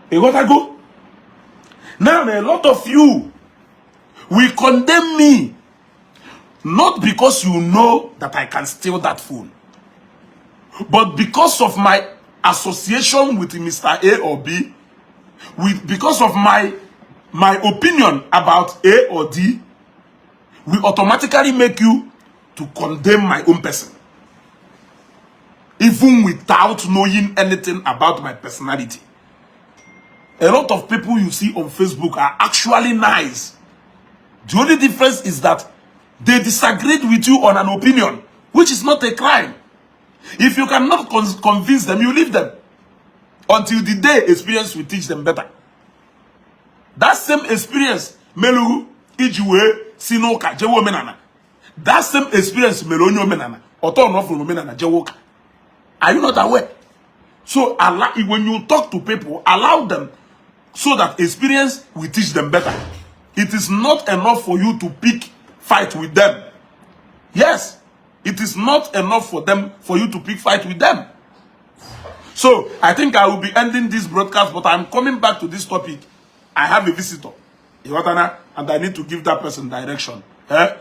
You gotta go. Now, a lot of you will condemn me, not because you know that I can steal that phone, but because of my association with Mr. A or B, because of my opinion about A or D, we automatically make you to condemn my own person, even without knowing anything about my personality. A lot of people you see on Facebook are actually nice. The only difference is that they disagreed with you on an opinion, which is not a crime. If you cannot convince them, you leave them until the day experience will teach them better. That same experience, Melu, Ijiwe, Sinoka, Jewo Menana. That same experience, Melonio Menana, Otono from Menana, Jewoka. Are you not aware? So, when you talk to people, allow them so that experience will teach them better. It is not enough for you to pick fight with them. Yes, it is not enough for you to pick fight with them. So I think I will be ending this broadcast, but I'm coming back to this topic. I have a visitor, and I need to give that person direction. Eh?